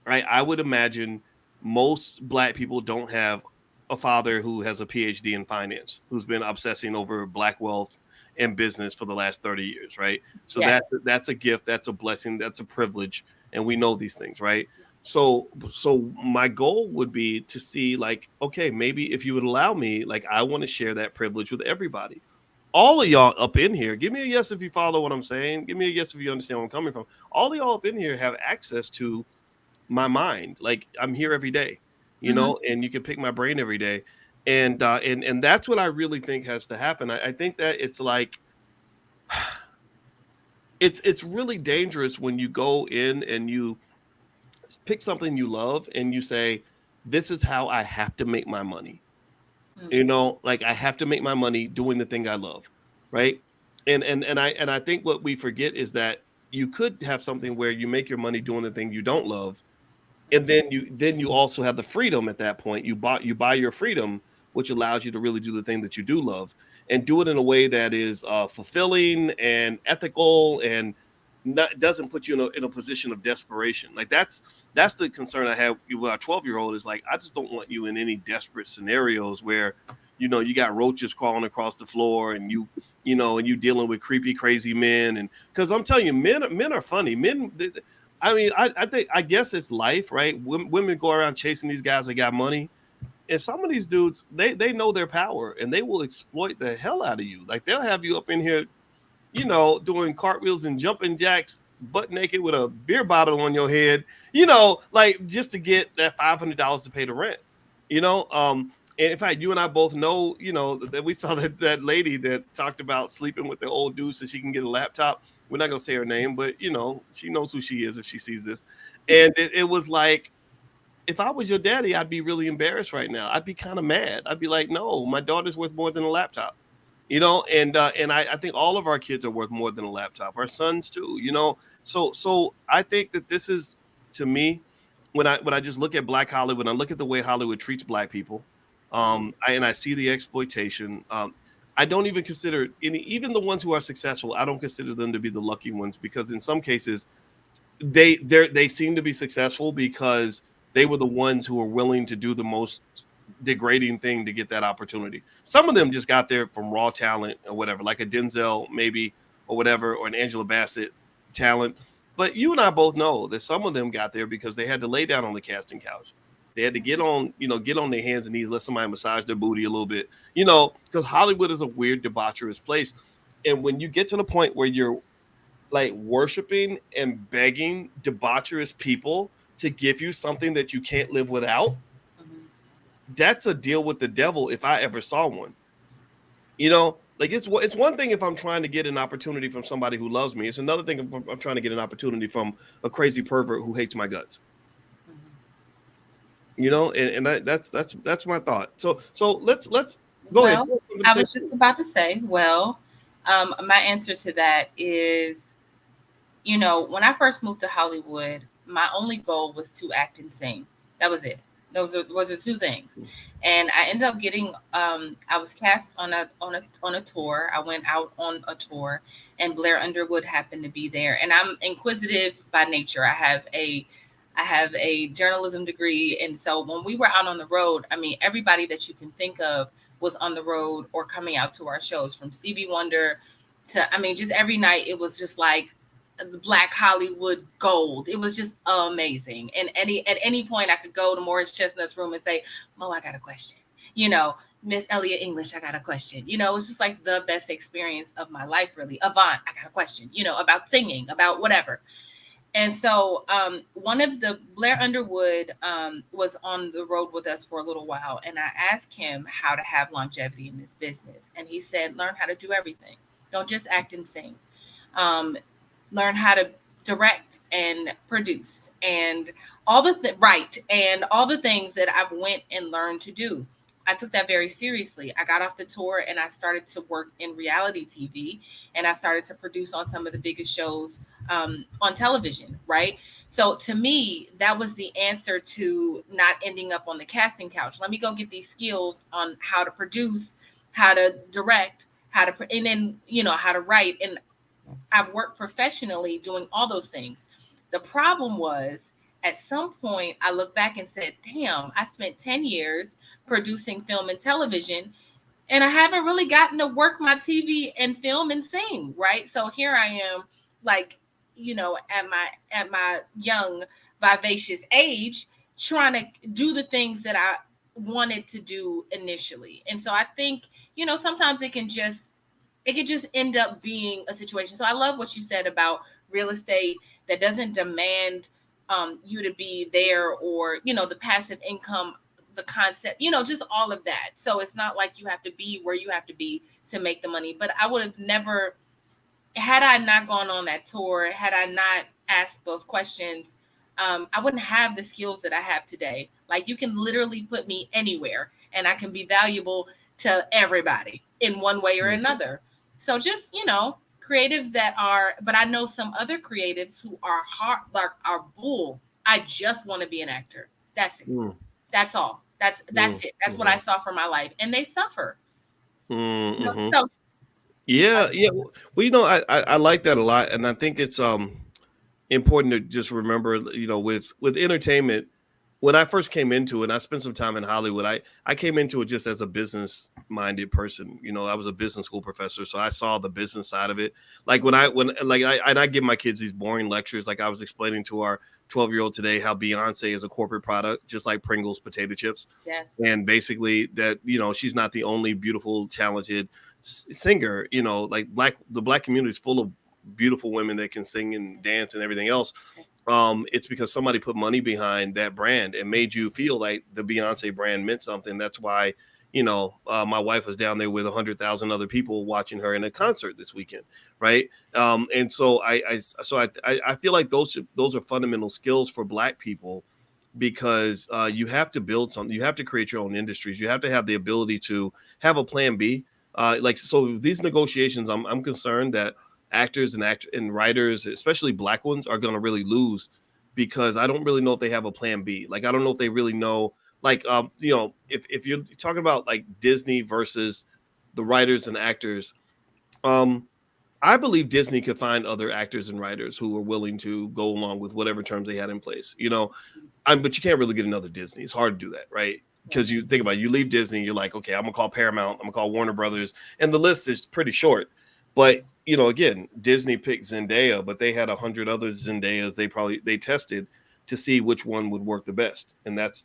Right? I would imagine most Black people don't have a father who has a PhD in finance, who's been obsessing over Black wealth and business for the last 30 years, right? So Yeah. that's a gift, that's a blessing, that's a privilege, and we know these things, right? So my goal would be to see like, okay, maybe if you would allow me, like I want to share that privilege with everybody. All of y'all up in here, give me a yes if you follow what I'm saying. Give me a yes if you understand where I'm coming from. All of y'all up in here have access to my mind. Like I'm here every day, you Hmm. know, and you can pick my brain every day. And that's what I really think has to happen. I think that it's like it's really dangerous when you go in and you pick something you love and you say, this is how I have to make my money. You know, like I have to make my money doing the thing I love, right? And I think what we forget is that you could have something where you make your money doing the thing you don't love, and then you also have the freedom at that point. You buy your freedom, which allows you to really do the thing that you do love and do it in a way that is fulfilling and ethical and doesn't put you in a position of desperation. Like that's the concern I have with our 12-year-old is like I just don't want you in any desperate scenarios where you know you got roaches crawling across the floor and you dealing with creepy crazy men. And because I'm telling you, men are funny. I mean, I think I guess it's life, right? Women go around chasing these guys that got money, And some of these dudes, they know their power and they will exploit the hell out of you. Like they'll have you up in here, doing cartwheels and jumping jacks butt naked with a beer bottle on your head, like just to get that $500 to pay the rent, and in fact, you and I both know, that we saw that lady that talked about sleeping with the old dude so she can get a laptop. We're not gonna say her name, but she knows who she is if she sees this. And it was like, if I was your daddy, I'd be really embarrassed right now. I'd be kind of mad. I'd be like, no, my daughter's worth more than a laptop, and I think all of our kids are worth more than a laptop. Our sons too, So I think that this is, to me, when I just look at Black Hollywood, I look at the way Hollywood treats Black people, I see the exploitation. I don't even consider even the ones who are successful. I don't consider them to be the lucky ones, because in some cases they seem to be successful because they were the ones who were willing to do the most degrading thing to get that opportunity. Some of them just got there from raw talent or whatever, like a Denzel maybe, or whatever, or an Angela Bassett talent. But you and I both know that some of them got there because they had to lay down on the casting couch. They had to get on their hands and knees, let somebody massage their booty a little bit, because Hollywood is a weird, debaucherous place. And when you get to the point where you're like worshiping and begging debaucherous people to give you something that you can't live without, that's a deal with the devil if I ever saw one. Like it's one thing if I'm trying to get an opportunity from somebody who loves me. It's another thing if I'm trying to get an opportunity from a crazy pervert who hates my guts. And that's my thought. So let's go ahead. I was just about to say, my answer to that is, when I first moved to Hollywood, my only goal was to act and sing. That was it. Those are two things. And I ended up getting, I was cast on a tour. I went out on a tour, and Blair Underwood happened to be there. And I'm inquisitive by nature. I have a journalism degree. And so when we were out on the road, I mean, everybody that you can think of was on the road or coming out to our shows, from Stevie Wonder to, I mean, just every night it was just like the Black Hollywood gold. It was just amazing. And at any point I could go to Morris Chestnut's room and say, Mo, I got a question. Miss Elliott English, I got a question. It was just like the best experience of my life, really. Avant, I got a question, about singing, about whatever. And so one of the Blair Underwood was on the road with us for a little while. And I asked him how to have longevity in this business. And he said, learn how to do everything. Don't just act and sing. Learn how to direct and produce and all the write and all the things that I've went and learned to do. I took that very seriously. I got off the tour and I started to work in reality TV, and I started to produce on some of the biggest shows on television, right? So to me, that was the answer to not ending up on the casting couch. Let me go get these skills on how to produce, how to direct, and then, how to write. And I've worked professionally doing all those things. The problem was, at some point, I looked back and said, damn, I spent 10 years producing film and television, and I haven't really gotten to work my TV and film and sing, right? So here I am, like, at my young, vivacious age, trying to do the things that I wanted to do initially. And so I think, sometimes it can just end up being a situation. So I love what you said about real estate that doesn't demand you to be there, or, the passive income, the concept, just all of that. So it's not like you have to be where you have to be to make the money. But I would have never, had I not gone on that tour, had I not asked those questions, I wouldn't have the skills that I have today. Like, you can literally put me anywhere and I can be valuable to everybody in one way or another. So just, creatives that are, but I know some other creatives who are are bull. I just want to be an actor. That's it. That's all. That's it. That's what I saw for my life. And they suffer. So, yeah. Well, I like that a lot. And I think it's important to just remember, with entertainment, when I first came into it, and I spent some time in Hollywood, I came into it just as a business-minded person. I was a business school professor, so I saw the business side of it. Like when I give my kids these boring lectures, like I was explaining to 12-year-old today how Beyonce is a corporate product, just like Pringles potato chips. Yeah. And basically that, she's not the only beautiful, talented singer. Like the black community is full of beautiful women that can sing and dance and everything else. It's because somebody put money behind that brand and made you feel like the Beyonce brand meant something. That's why, my wife was down there with 100,000 other people watching her in a concert this weekend, right? And so I feel like those are fundamental skills for Black people, because you have to build something. You have to create your own industries. You have to have the ability to have a plan B. So these negotiations, I'm concerned that actors and writers, especially Black ones, are going to really lose, because I don't really know if they have a plan B. Like, I don't know if they really know, like, if you're talking about like Disney versus the writers and actors, I believe Disney could find other actors and writers who are willing to go along with whatever terms they had in place, but you can't really get another Disney. It's hard to do that, right? Because you think about it, you leave Disney, you're like, okay, I'm gonna call Paramount, I'm gonna call Warner Brothers, and the list is pretty short. But again, Disney picked Zendaya, but they had 100 other Zendayas. They tested to see which one would work the best, and that's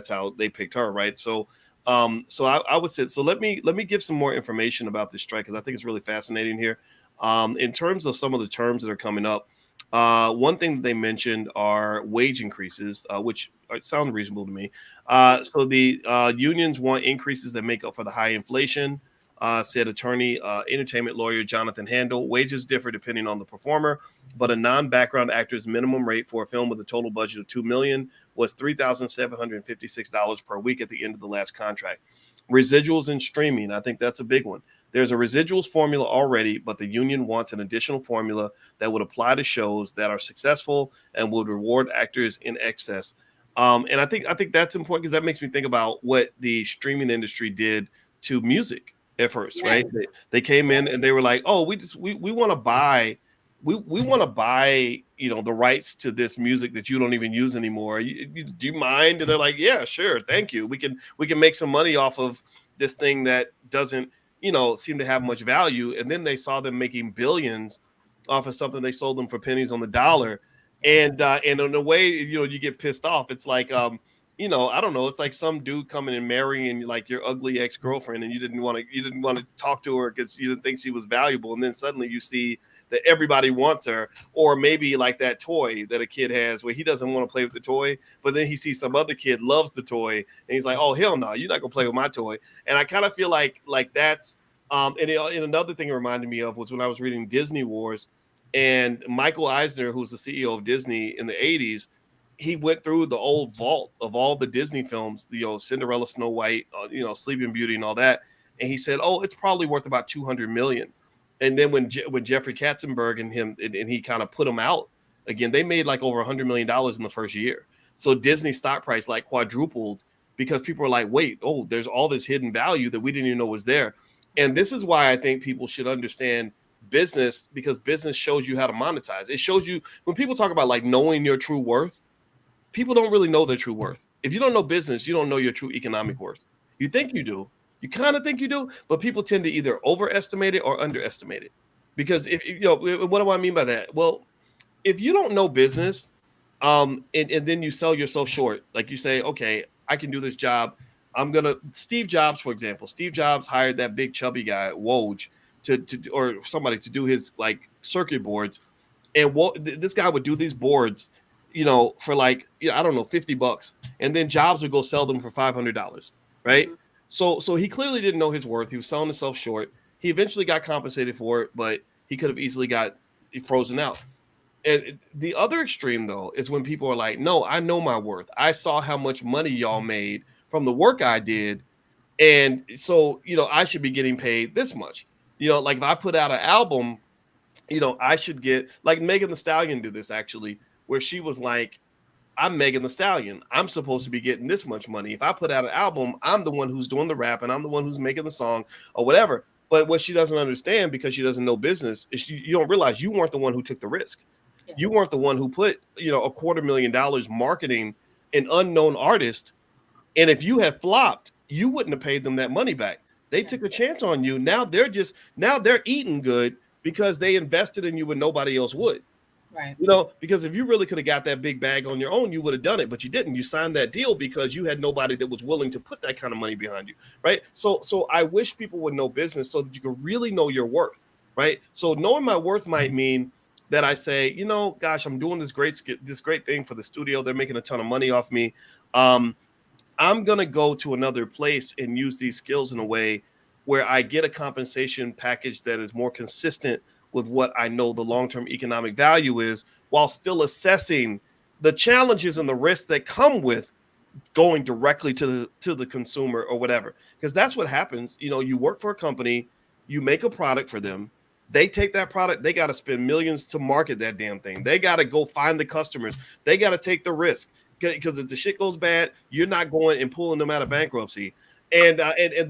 how they picked her, right? So I would say, so let me give some more information about this strike, because I think it's really fascinating here. In terms of some of the terms that are coming up, one thing that they mentioned are wage increases, which sound reasonable to me. So the unions want increases that make up for the high inflation, said attorney, entertainment lawyer Jonathan Handel. Wages differ depending on the performer, but a non-background actor's minimum rate for a film with a total budget of $2 million was $3,756 per week at the end of the last contract. Residuals in streaming, I think that's a big one. There's a residuals formula already, but the union wants an additional formula that would apply to shows that are successful and would reward actors in excess. And I think that's important, because that makes me think about what the streaming industry did to music at first, right? They came in and they were like, "Oh, we want to buy, we want to buy, the rights to this music that you don't even use anymore. Do you mind?" And they're like, "Yeah, sure, thank you. We can make some money off of this thing that doesn't, seem to have much value." And then they saw them making billions off of something they sold them for pennies on the dollar. And in a way, you get pissed off. It's like, I don't know. It's like some dude coming and marrying like your ugly ex-girlfriend, and you didn't want to talk to her because you didn't think she was valuable. And then suddenly you see that everybody wants her. Or maybe like that toy that a kid has where he doesn't want to play with the toy, but then he sees some other kid loves the toy, and he's like, "Oh, hell no, you're not gonna play with my toy." And I kind of feel like that's and another thing it reminded me of was when I was reading Disney Wars, and Michael Eisner, who's the CEO of Disney in the 80s, he went through the old vault of all the Disney films, Cinderella, Snow White, Sleeping Beauty and all that. And he said, "Oh, it's probably worth about 200 million." And then when Jeffrey Katzenberg and him, and he kind of put them out again, they made like over $100 million in the first year. So Disney stock price like quadrupled, because people are like, "Wait, oh, there's all this hidden value that we didn't even know was there." And this is why I think people should understand business, because business shows you how to monetize. It shows you, when people talk about like knowing your true worth, people don't really know their true worth. If you don't know business, you don't know your true economic worth. You think you do. You kind of think you do, but people tend to either overestimate it or underestimate it. Because if what do I mean by that? Well, if you don't know business, and then you sell yourself short, like you say, "Okay, I can do this job. Steve Jobs, for example. Steve Jobs hired that big chubby guy, Woj, to or somebody to do his like circuit boards, and this guy would do these boards, for like, I don't know, $50, and then Jobs would go sell them for $500, right? Mm-hmm. So he clearly didn't know his worth. He was selling himself short. He eventually got compensated for it, but he could have easily got frozen out. And the other extreme, though, is when people are like, "No, I know my worth. I saw how much money y'all made from the work I did, and so I should be getting paid this much." Like if I put out an album, I should get, like Megan Thee Stallion did this actually, where she was like, "I'm Megan Thee Stallion. I'm supposed to be getting this much money. If I put out an album, I'm the one who's doing the rap and I'm the one who's making the song or whatever." But what she doesn't understand, because she doesn't know business, is you don't realize you weren't the one who took the risk. Yeah. You weren't the one who put, $250,000 marketing an unknown artist. And if you had flopped, you wouldn't have paid them that money back. They took a chance on you. Now they're eating good because they invested in you when nobody else would. Right. Because if you really could have got that big bag on your own, you would have done it, but you didn't. You signed that deal because you had nobody that was willing to put that kind of money behind you, right? So I wish people would know business so that you could really know your worth, right? So knowing my worth might mean that I say, gosh, I'm doing this great thing for the studio. They're making a ton of money off me. I'm going to go to another place and use these skills in a way where I get a compensation package that is more consistent with what I know the long-term economic value is, while still assessing the challenges and the risks that come with going directly to the consumer or whatever. Because that's what happens. You work for a company, you make a product for them. They take that product, they got to spend millions to market that damn thing. They got to go find the customers. They got to take the risk, because if the shit goes bad, you're not going and pulling them out of bankruptcy. And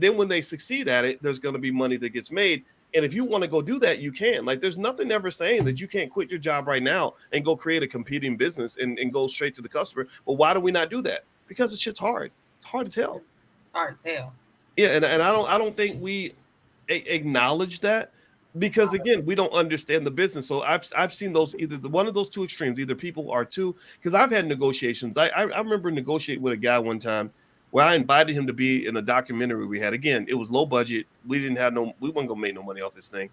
then when they succeed at it, there's going to be money that gets made. And if you want to go do that, you can. Like, there's nothing ever saying that you can't quit your job right now and go create a competing business and go straight to the customer. But why do we not do that? Because the shit's hard. It's hard as hell. It's hard as hell. Yeah, and I don't think we acknowledge that, because again, we don't understand the business. So I've seen those, either one of those two extremes. Either people are too, because I've had negotiations. I remember negotiating with a guy one time where I invited him to be in a documentary we had. Again, it was low budget. We wasn't gonna make no money off this thing.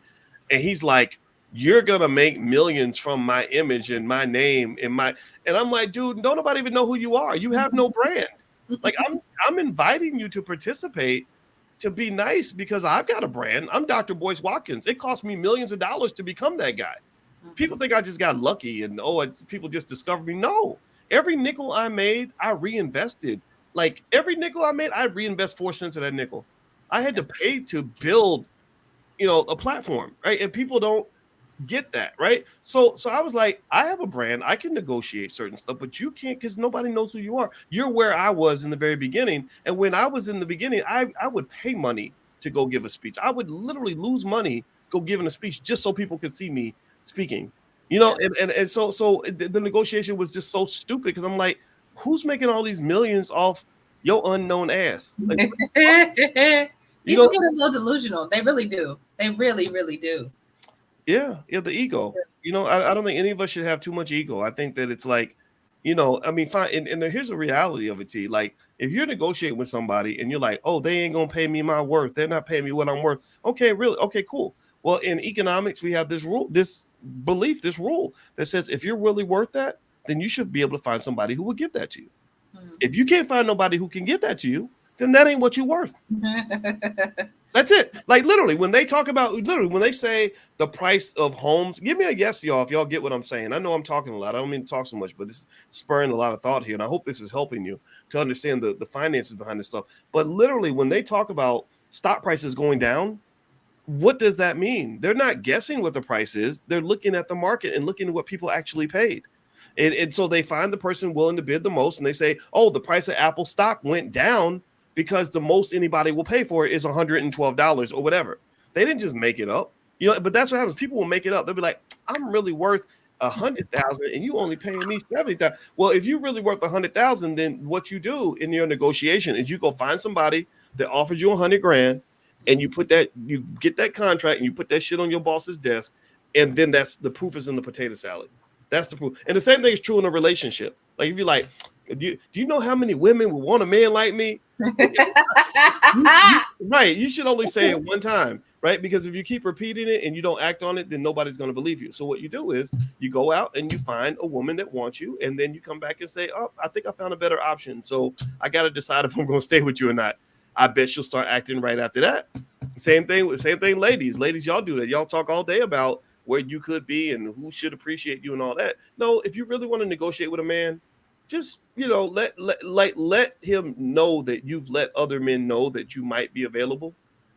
And he's like, "You're gonna make millions from my image and my name and I'm like, dude, don't nobody even know who you are. You have no brand. Like, I'm inviting you to participate, to be nice, because I've got a brand. I'm Dr. Boyce Watkins. It cost me millions of dollars to become that guy. People think I just got lucky and people just discovered me. No, every nickel I made, I reinvested. Like, every nickel I made, I reinvest 4 cents of that nickel. I had to pay to build, a platform, right? And people don't get that, right? So I was like, I have a brand, I can negotiate certain stuff, but you can't, because nobody knows who you are. You're where I was in the very beginning. And when I was in the beginning, I would pay money to go give a speech. I would literally lose money go giving a speech just so people could see me speaking. And so the negotiation was just so stupid, because I'm like, who's making all these millions off your unknown ass? Like, people get a little delusional. They really do. They really, really do. Yeah, the ego. I don't think any of us should have too much ego. I think that it's like, I mean, fine. And here's the reality of it, T. Like, if you're negotiating with somebody and you're like, oh, they ain't gonna pay me my worth. They're not paying me what I'm worth. Okay, really? Okay, cool. Well, in economics, we have this rule, this belief, this rule that says if you're really worth that, then you should be able to find somebody who will give that to you. If you can't find nobody who can give that to you, then that ain't what you're worth. That's it. Like, literally, when they say the price of homes, give me a yes, y'all, if y'all get what I'm saying. I know I'm talking a lot. I don't mean to talk so much, but it's spurring a lot of thought here. And I hope this is helping you to understand the finances behind this stuff. But literally, when they talk about stock prices going down, what does that mean? They're not guessing what the price is. They're looking at the market and looking at what people actually paid. And so they find the person willing to bid the most, and they say, oh, the price of Apple stock went down because the most anybody will pay for it is $112 or whatever. They didn't just make it up, but that's what happens. People will make it up. They'll be like, I'm really worth $100,000 and you only paying me $70,000. Well, if you're really worth $100,000, then what you do in your negotiation is you go find somebody that offers you $100,000, and you get that contract and you put that shit on your boss's desk. And then that's the proof is in the potato salad. That's the proof. And the same thing is true in a relationship. Like, if you're like, do you know how many women would want a man like me? Right. You should only say it one time, right? Because if you keep repeating it and you don't act on it, then nobody's going to believe you. So what you do is you go out and you find a woman that wants you, and then you come back and say, oh, I think I found a better option. So I got to decide if I'm going to stay with you or not. I bet she'll start acting right after that. Same thing, ladies. Ladies, y'all do that. Y'all talk all day about where you could be and who should appreciate you and all that. No, if you really want to negotiate with a man, just, let him know that you've let other men know that you might be available,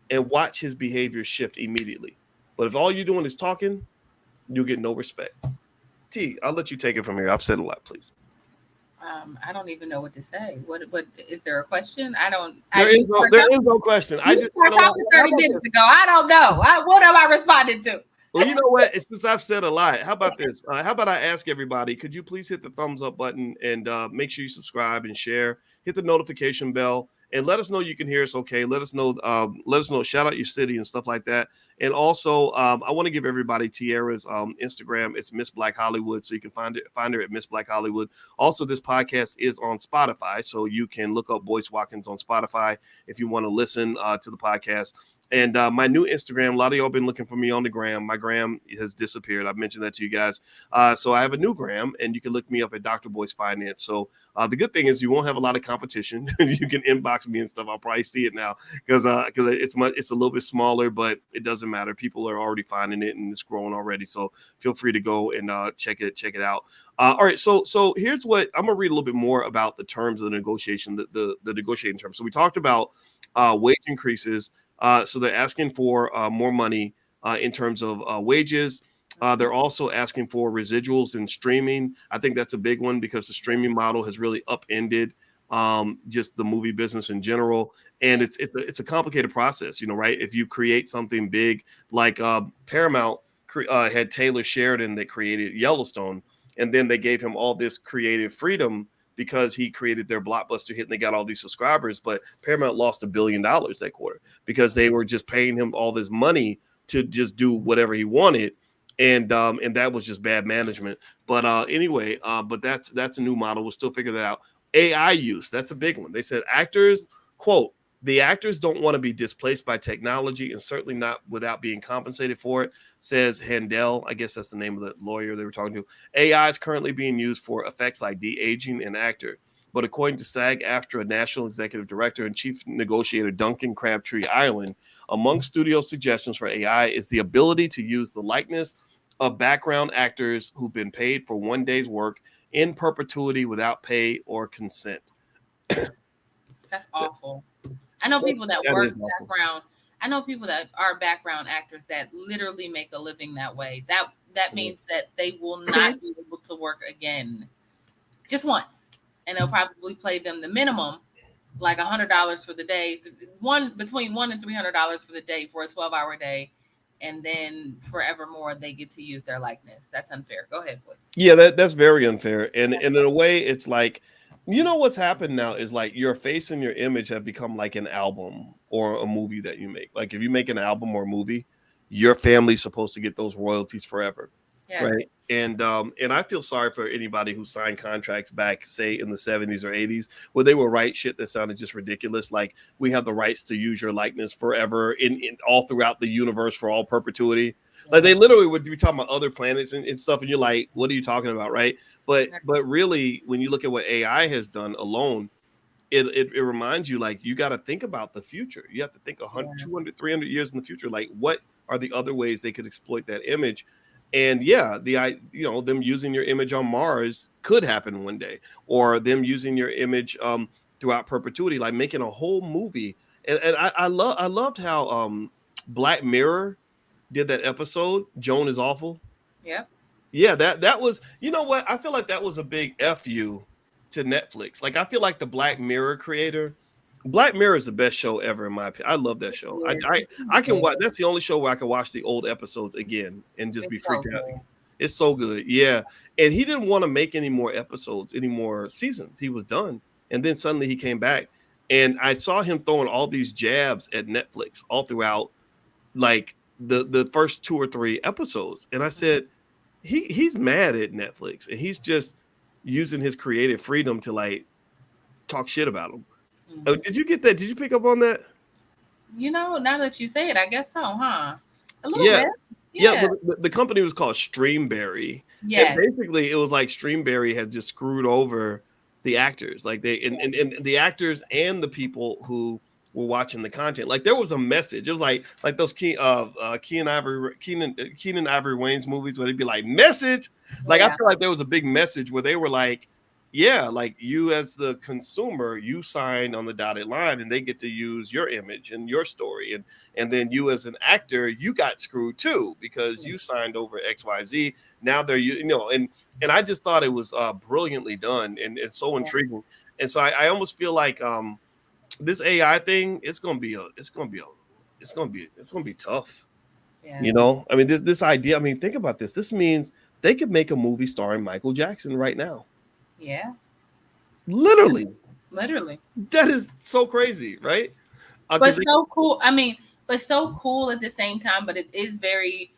and watch his behavior shift immediately. But if all you're doing is talking, you'll get no respect. T, I'll let you take it from here. I've said a lot, please. I don't even know what to say. What is there a question? There is no question. I just started talking 30 minutes ago. I don't know. What am I responding to? Well, you know what? Since I've said a lot, how about this? How about I ask everybody, could you please hit the thumbs up button and make sure you subscribe and share, hit the notification bell, and let us know you can hear us okay. Let us know, shout out your city and stuff like that. And also, I want to give everybody Tiara's Instagram. It's Miss Black Hollywood, so you can find her at Miss Black Hollywood. Also, this podcast is on Spotify, so you can look up Boyce Watkins on Spotify if you want to listen to the podcast. And my new Instagram, a lot of y'all been looking for me on the gram. My gram has disappeared. I've mentioned that to you guys. So I have a new gram, and you can look me up at Dr. Boyce Finance. So the good thing is you won't have a lot of competition. You can inbox me and stuff. I'll probably see it now because it's a little bit smaller, but it doesn't matter. People are already finding it, and it's growing already. So feel free to go and check it out. All right, so here's what I'm gonna read a little bit more about the terms of the negotiation, the negotiating terms. So we talked about wage increases. So they're asking for more money in terms of wages. They're also asking for residuals in streaming. I think that's a big one because the streaming model has really upended just the movie business in general. And it's a complicated process, right? If you create something big like Paramount had Taylor Sheridan that created Yellowstone, and then they gave him all this creative freedom because he created their blockbuster hit and they got all these subscribers. But Paramount lost $1 billion that quarter because they were just paying him all this money to just do whatever he wanted. And that was just bad management. But anyway, but that's a new model. We'll still figure that out. AI use, that's a big one. They said actors, quote, the actors don't want to be displaced by technology and certainly not without being compensated for it, says Handel. I guess that's the name of the lawyer they were talking to. AI is currently being used for effects like de-aging an actor. But according to SAG-AFTRA National Executive Director and Chief Negotiator Duncan Crabtree Ireland, among studio suggestions for AI is the ability to use the likeness of background actors who've been paid for one day's work in perpetuity without pay or consent. That's awful. I know people that work background. I know people that are background actors that literally make a living that way. That means that they will not be able to work again just once, and they'll probably play them the minimum, like $100 for the day, between $100 and $300 for the day for a 12-hour day, and then forevermore they get to use their likeness. That's unfair. Go ahead, Boyce. Yeah, that's very unfair, and in a way, it's like. What's happened now is like your face and your image have become like an album or a movie that you make. Like if you make an album or a movie, your family's supposed to get those royalties forever. Yes. Right. And I feel sorry for anybody who signed contracts back, say in the 70s or 80s, where they would write shit that sounded just ridiculous. Like we have the rights to use your likeness forever in all throughout the universe for all perpetuity. Like they literally would be talking about other planets and stuff, and you're like, what are you talking about, right? But really, when you look at what AI has done alone, it reminds you, like, you got to think about the future. You have to think 100, 200, 300 years in the future. Like, what are the other ways they could exploit that image? And them using your image on Mars could happen one day, or them using your image throughout perpetuity, like making a whole movie. And I loved how Black Mirror did that episode. Joan is awful. Yeah, that was, you know what? I feel like that was a big FU to Netflix. Like I feel like the Black Mirror creator, Black Mirror is the best show ever in my opinion. I love that show. I can watch. That's the only show where I can watch the old episodes again and just be freaked out. It's so good. Yeah. And he didn't want to make any more episodes, any more seasons. He was done. And then suddenly he came back. And I saw him throwing all these jabs at Netflix all throughout like the first 2 or 3 episodes. And I said, he's mad at Netflix and he's just using his creative freedom to like talk shit about him. Mm-hmm. Oh, did you get that? Did you pick up on that? Now that you say it, I guess so, huh? A little bit. Yeah, but the company was called Streamberry. Yeah. And basically it was like Streamberry had just screwed over the actors. Like they and the actors and the people who were watching the content. Like there was a message. It was like those Keenan Ivory Wayans movies where they'd be like message. Like I feel like there was a big message where they were like, yeah, like you as the consumer, you sign on the dotted line and they get to use your image and your story. And then you as an actor, you got screwed too because you signed over XYZ. Now they're, and I just thought it was brilliantly done and so intriguing. And so I almost feel like this AI thing, it's gonna be tough. Yeah. I mean, this idea. I mean, think about this. This means they could make a movie starring Michael Jackson right now. Yeah. Literally. Literally. That is so crazy, right? But so cool. I mean, but so cool at the same time. But it is very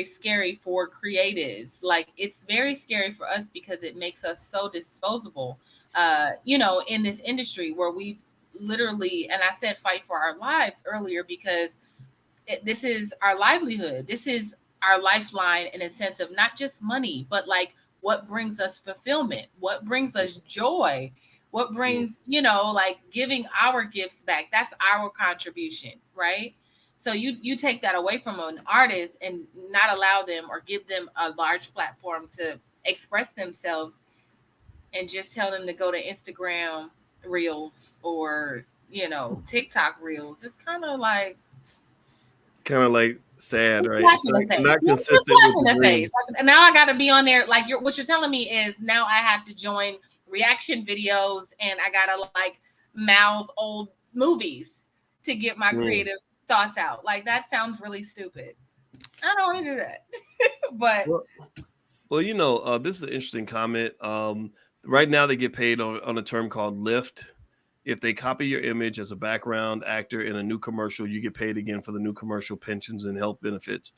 scary for creatives. Like, it's very scary for us because it makes us so disposable. In this industry where we literally, and I said fight for our lives earlier, because this is our livelihood. This is our lifeline, in a sense of not just money, but like what brings us fulfillment, what brings us joy, what brings, like giving our gifts back. That's our contribution, right? So you take that away from an artist and not allow them or give them a large platform to express themselves, and just tell them to go to Instagram Reels or TikTok Reels. It's kind of like sad, right? slap It's in the face. not It's consistent slap with in the the dream. face. Like, now I got to be on there. Like, what you're telling me is now I have to join reaction videos, and I gotta like mouth old movies to get my creative thoughts out. Like, that sounds really stupid. I don't want to do that. But Well, this is an interesting comment. Right now they get paid on a term called lift. If they copy your image as a background actor in a new commercial, you get paid again for the new commercial pensions and health benefits.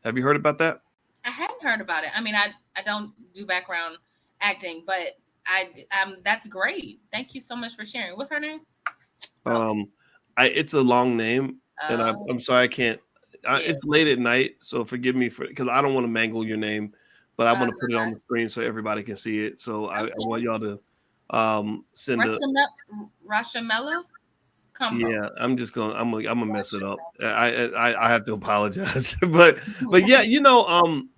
Have you heard about that? I hadn't heard about it. I mean, I don't do background acting, but that's great. Thank you so much for sharing. What's her name? It's a long name, and I'm sorry I can't. Yeah. It's late at night, so forgive me because I don't want to mangle your name, but I want to put it on the screen so everybody can see it. So I want y'all to send Rashamela? Yeah, I'm gonna mess it up. I have to apologize, but yeah,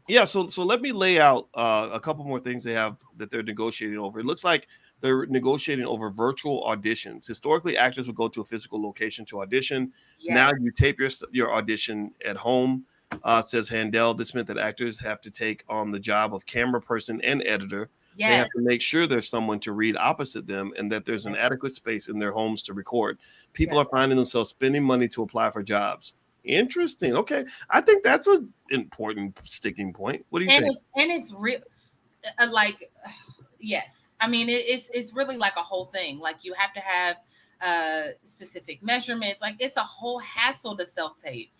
yeah. So let me lay out a couple more things they have that they're negotiating over. It looks like they're negotiating over virtual auditions. Historically, actors would go to a physical location to audition. Yes. Now you tape your audition at home. Says Handel. This meant that actors have to take on the job of camera person and editor. Yes. They have to make sure there's someone to read opposite them and that there's an adequate space in their homes to record. People are finding themselves spending money to apply for jobs. Interesting. Okay. I think that's an important sticking point. What do you think? It's real, yes. I mean, it's really like a whole thing. Like, you have to have specific measurements. Like, it's a whole hassle to self-tape.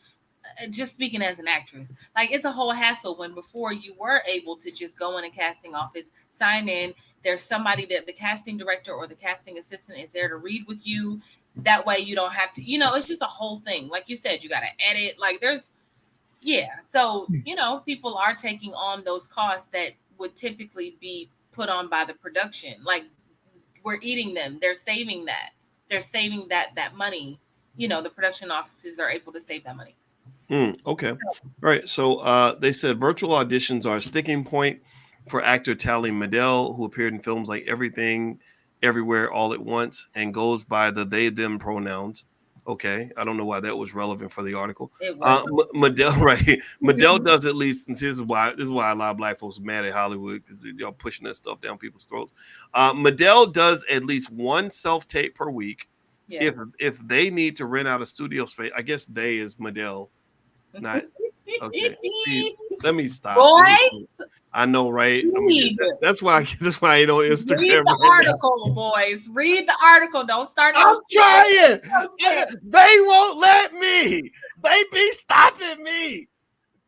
Just speaking as an actress, like, it's a whole hassle, when before you were able to just go in a casting office, sign in, there's somebody that the casting director or the casting assistant is there to read with you. That way you don't have to, it's just a whole thing. Like you said, you got to edit. Like, so people are taking on those costs that would typically be put on by the production. Like, we're eating them. They're saving that money. The production offices are able to save that money. Okay. All right. So they said virtual auditions are a sticking point for actor Tally Medell, who appeared in films like Everything, Everywhere, All at Once, and goes by the they, them pronouns. Okay. I don't know why that was relevant for the article. Medell, right. Medell does at least, and this is why a lot of Black folks are mad at Hollywood, because y'all pushing that stuff down people's throats. Medell does at least one self-tape per week. Yeah. If they need to rent out a studio space, I guess they is Medell. Not okay. See, let me stop. Boyce, I know, right? That's why I don't Instagram. Read the article, boys. Read the article. Don't start. I'm trying. They won't let me. They be stopping me.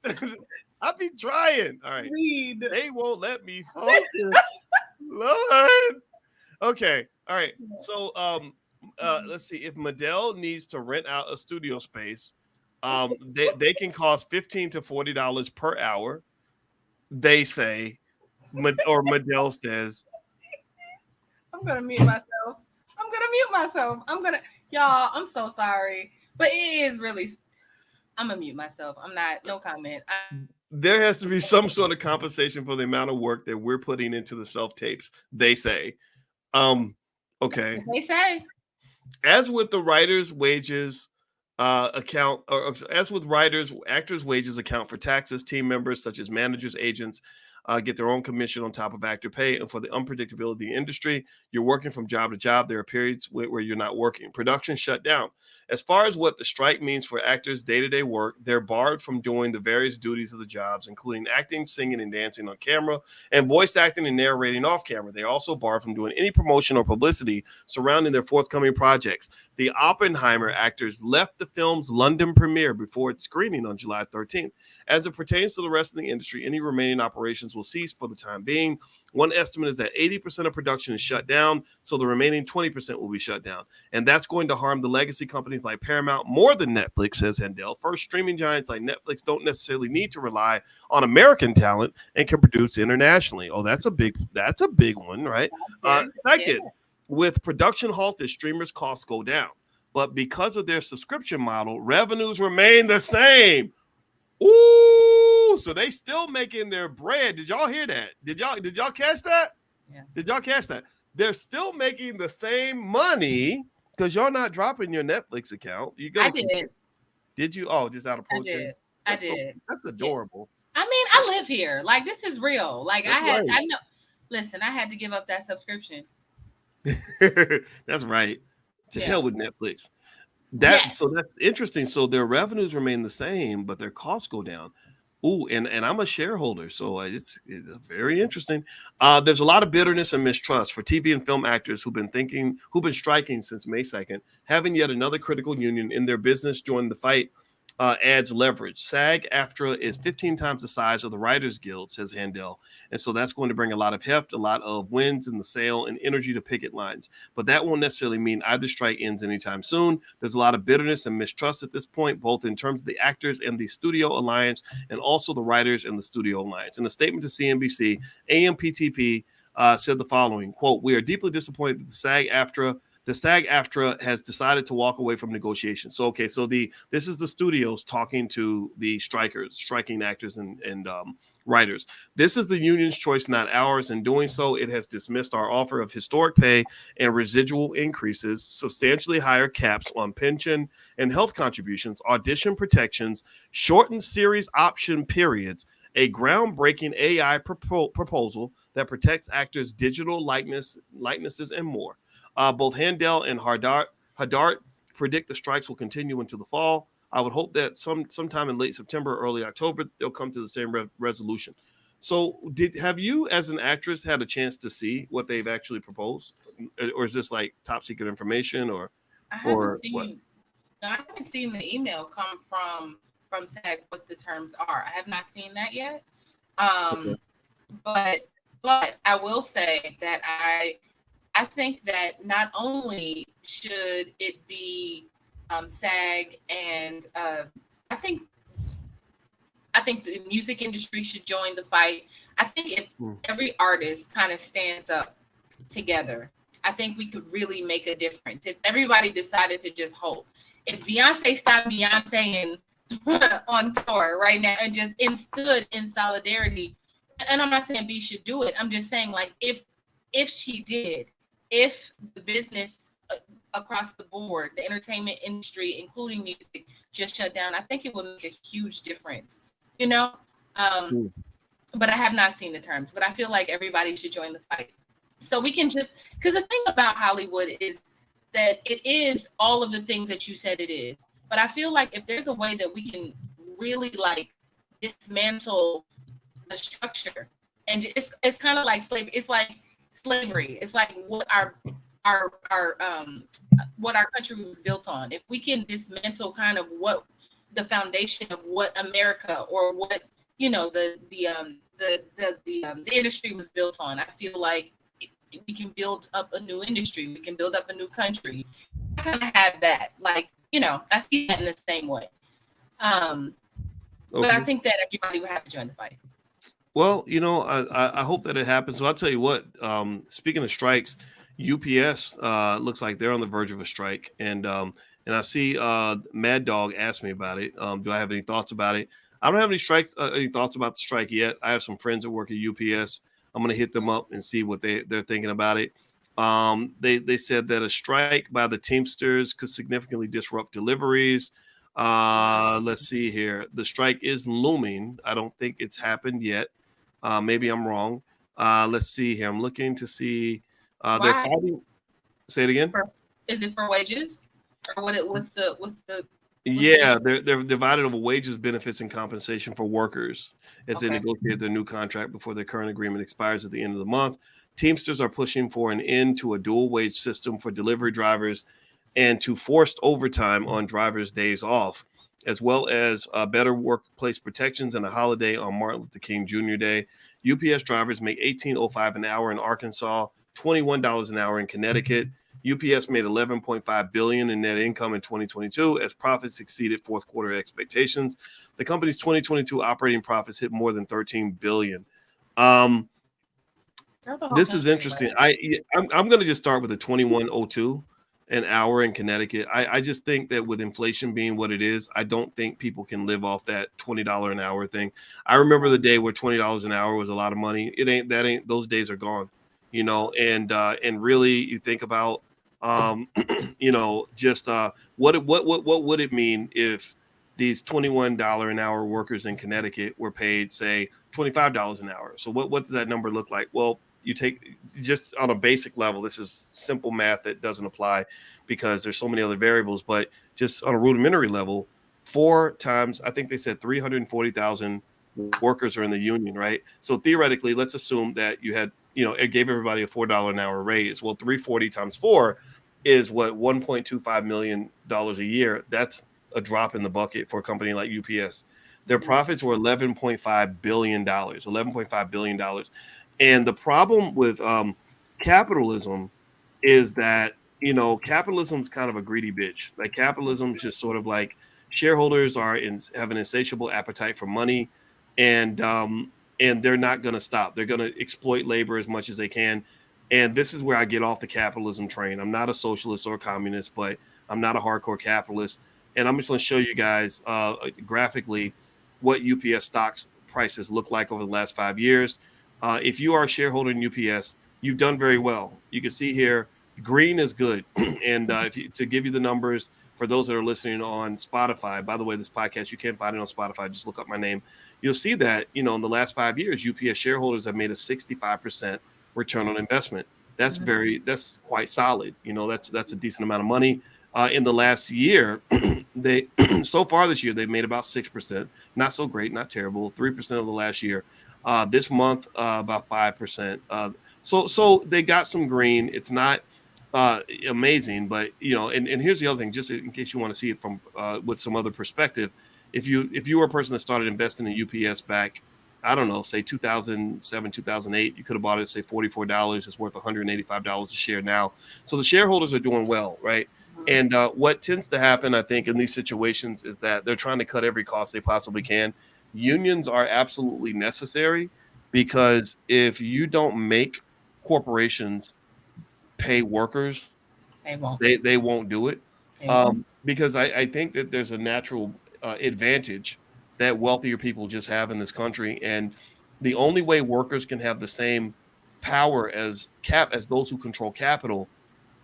I be trying. All right. Read. They won't let me focus. Lord. Okay. All right. So let's see. If Medell needs to rent out a studio space, they can cost $15 to $40 per hour. They say, or Medell says. I'm gonna mute myself. Y'all, I'm so sorry, but it is really. I'm gonna mute myself. I'm not. No comment. There has to be some sort of compensation for the amount of work that we're putting into the self tapes. They say. Okay. They say. As with the writers' wages. Account, or as with writers, actors' wages account for taxes, team members such as managers, agents, get their own commission on top of actor pay. And for the unpredictability of the industry, you're working from job to job. There are periods where you're not working. Production shut down. As far as what the strike means for actors' day-to-day work, they're barred from doing the various duties of the jobs, including acting, singing, and dancing on camera, and voice acting and narrating off camera. They're also barred from doing any promotion or publicity surrounding their forthcoming projects. The Oppenheimer actors left the film's London premiere before its screening on July 13th. As it pertains to the rest of the industry, any remaining operations will cease for the time being. One estimate is that 80% of production is shut down, so the remaining 20% will be shut down. And that's going to harm the legacy companies like Paramount more than Netflix, says Handel. First, streaming giants like Netflix don't necessarily need to rely on American talent and can produce internationally. Oh, that's a big one, right? Second, with production halted, streamers' costs go down. But because of their subscription model, revenues remain the same. Ooh, so they still making their bread. Did y'all hear that? Did y'all catch that? Yeah. Did y'all catch that? They're still making the same money because y'all not dropping your Netflix account. I did. Did you? Oh, just out of poaching. I did. That's adorable. I mean, I live here. Like, this is real. Like, That's I know. Listen, I had to give up that subscription. That's right. To hell with Netflix. So that's interesting. So their revenues remain the same, but their costs go down. Ooh, and I'm a shareholder, so it's very interesting. There's a lot of bitterness and mistrust for TV and film actors who've been striking since May 2nd. Having yet another critical union in their business join the fight adds leverage. SAG-AFTRA is 15 times the size of the Writers Guild, says Handel. And so that's going to bring a lot of heft, a lot of wins in the sale, and energy to picket lines. But that won't necessarily mean either strike ends anytime soon. There's a lot of bitterness and mistrust at this point, both in terms of the actors and the studio alliance, and also the writers and the studio alliance. In a statement to CNBC, AMPTP said the following, quote, "We are deeply disappointed that the SAG-AFTRA has decided to walk away from negotiations." So, okay, so this is the studios talking to the striking actors and writers. "This is the union's choice, not ours. In doing so, it has dismissed our offer of historic pay and residual increases, substantially higher caps on pension and health contributions, audition protections, shortened series option periods, a groundbreaking AI proposal that protects actors' digital likenesses, and more." Both Handel and Hadart predict the strikes will continue into the fall. I would hope that sometime in late September, early October, they'll come to the same resolution. So, have you, as an actress, had a chance to see what they've actually proposed, or is this like top secret information, or what? No, I haven't seen the email come from SAG what the terms are. I have not seen that yet. Okay. But I will say that I think that not only should it be SAG and I think the music industry should join the fight. I think if every artist kind of stands up together, I think we could really make a difference. If everybody decided to just hold, if Beyonce stopped Beyonceing on tour right now and just stood in solidarity, and I'm not saying B should do it. I'm just saying, like, if she did, if the business across the board, the entertainment industry, including music, just shut down, I think it would make a huge difference, you know? But I have not seen the terms, but I feel like everybody should join the fight. So we can just, because the thing about Hollywood is that it is all of the things that you said it is. But I feel like if there's a way that we can really like dismantle the structure, and it's kind of like slavery. It's like slavery. It's like what our country was built on. If we can dismantle kind of what the foundation of what America or what the industry was built on, I feel like we can build up a new industry. We can build up a new country. I kind of have that, like, I see that in the same way. Okay. But I think that everybody would have to join the fight. Well, I hope that it happens. So I'll tell you what, speaking of strikes, UPS looks like they're on the verge of a strike. And I see Mad Dog asked me about it. Do I have any thoughts about it? I don't have any thoughts about the strike yet. I have some friends that work at UPS. I'm going to hit them up and see what they're thinking about it. They said that a strike by the Teamsters could significantly disrupt deliveries. Let's see here. The strike is looming. I don't think it's happened yet. Maybe I'm wrong. Let's see here. I'm looking to see. They're Why? fighting. Say it again. For, is it for wages, or what? What's the Yeah, issue? they're divided over wages, benefits, and compensation for workers as they Okay. negotiate their new contract before their current agreement expires at the end of the month. Teamsters are pushing for an end to a dual wage system for delivery drivers and to forced overtime on drivers' days off, as well as better workplace protections and a holiday on Martin Luther King Jr. Day. UPS drivers make 18.05 an hour in Arkansas, $21 an hour in Connecticut. UPS made 11.5 billion in net income in 2022 as profits exceeded fourth quarter expectations. The company's 2022 operating profits hit more than 13 billion. Um, Tell the whole this is country, interesting. man. I'm going to just start with a 2102 an hour in Connecticut. I just think that with inflation being what it is, I don't think people can live off that $20 an hour thing. I remember the day where $20 an hour was a lot of money. It ain't that ain't those days are gone, and really you think about just what would it mean if these $21 an hour workers in Connecticut were paid, say, $25 an hour? So what does that number look like? Well, you take just on a basic level, this is simple math that doesn't apply because there's so many other variables, but just on a rudimentary level, four times, I think they said 340,000 workers are in the union, right? So theoretically, let's assume that you had, it gave everybody a $4 an hour raise. Well, 340 times four is what, $1.25 million a year. That's a drop in the bucket for a company like UPS. Their profits were $11.5 billion, $11.5 billion. And the problem with capitalism is that, capitalism's kind of a greedy bitch. Like capitalism's just sort of like shareholders have an insatiable appetite for money, and they're not going to stop. They're going to exploit labor as much as they can. And this is where I get off the capitalism train. I'm not a socialist or a communist, but I'm not a hardcore capitalist. And I'm just going to show you guys graphically what UPS stocks prices look like over the last 5 years. If you are a shareholder in UPS, you've done very well. You can see here, green is good. And to give you the numbers for those that are listening on Spotify, by the way, this podcast, you can't find it on Spotify. Just look up my name. You'll see that, in the last 5 years, UPS shareholders have made a 65% return on investment. That's quite solid. That's a decent amount of money. In the last year, they so far this year they've made about 6%. Not so great, not terrible. 3% of the last year. This month, about 5%. So they got some green. It's not amazing, but and here's the other thing, just in case you want to see it from with some other perspective. If you were a person that started investing in UPS back, I don't know, say 2007, 2008, you could have bought it, say $44. It's worth $185 a share now. So the shareholders are doing well, right? And what tends to happen, I think, in these situations is that they're trying to cut every cost they possibly can. Unions are absolutely necessary because if you don't make corporations pay workers, They won't. they won't do it. They won't. Because I think that there's a natural advantage that wealthier people just have in this country, and the only way workers can have the same power as those who control capital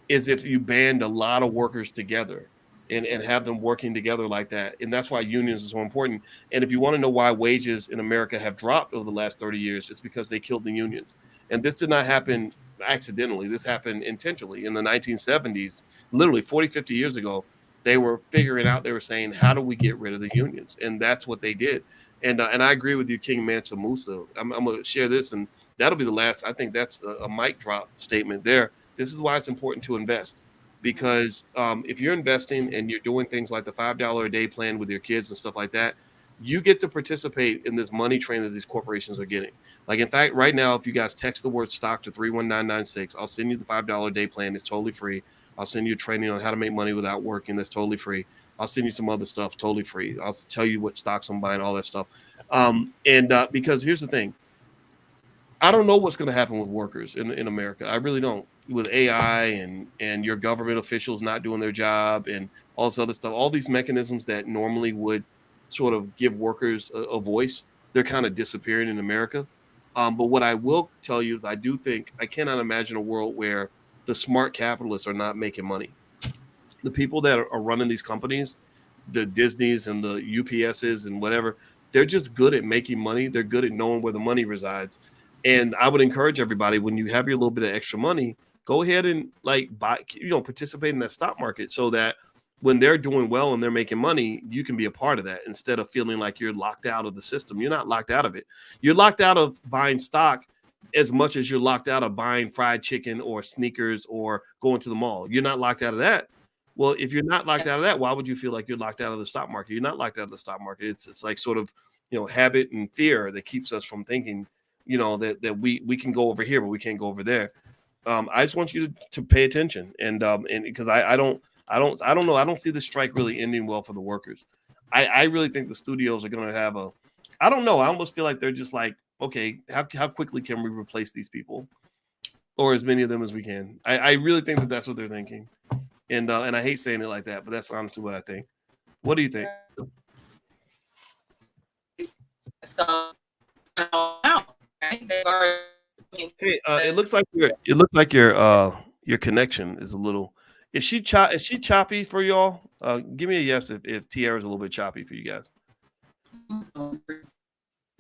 is if you band a lot of workers together and have them working together like that. And that's why unions are so important. And if you want to know why wages in America have dropped over the last 30 years, it's because they killed the unions. And this did not happen accidentally. This happened intentionally in the 1970s, literally 40, 50 years ago. They were figuring out, they were saying, how do we get rid of the unions? And that's what they did. And I agree with you, King Mansa Musa. I'm going to share this, and that'll be the last. I think that's a mic drop statement there. This is why it's important to invest, because if you're investing and you're doing things like the $5 a day plan with your kids and stuff like that, you get to participate in this money train that these corporations are getting. Like, in fact, right now, if you guys text the word stock to 31996, I'll send you the $5 a day plan. It's totally free. I'll send you a training on how to make money without working. That's totally free. I'll send you some other stuff totally free. I'll tell you what stocks I'm buying, all that stuff. Because here's the thing. I don't know what's going to happen with workers in America. I really don't. With AI and your government officials not doing their job and all this other stuff, all these mechanisms that normally would sort of give workers a voice, they're kind of disappearing in America. But what I will tell you is I cannot imagine a world where the smart capitalists are not making money. The people that are running these companies, the Disneys and the UPSs and whatever, They're just good at making money. They're good at knowing where the money resides. And I would encourage everybody, when you have your little bit of extra money, go ahead and like buy, participate in that stock market, so that when they're doing well and they're making money, you can be a part of that instead of feeling like you're locked out of the system. You're not locked out of it. You're locked out of buying stock as much as you're locked out of buying fried chicken or sneakers or going to the mall. You're not locked out of that. Well, if you're not locked out of that, why would you feel like you're locked out of the stock market? You're not locked out of the stock market. It's like sort of, habit and fear that keeps us from thinking, that we can go over here, but we can't go over there. I just want you to pay attention, and because I don't know, I don't see the strike really ending well for the workers. I really think the studios are going to have I don't know. I almost feel like they're just like, okay, how quickly can we replace these people, or as many of them as we can? I really think that that's what they're thinking, and I hate saying it like that, but that's honestly what I think. What do you think? So now, right? They've already. Hey, it looks like your connection is a little. Is she choppy for y'all? Give me a yes if Tiara is a little bit choppy for you guys.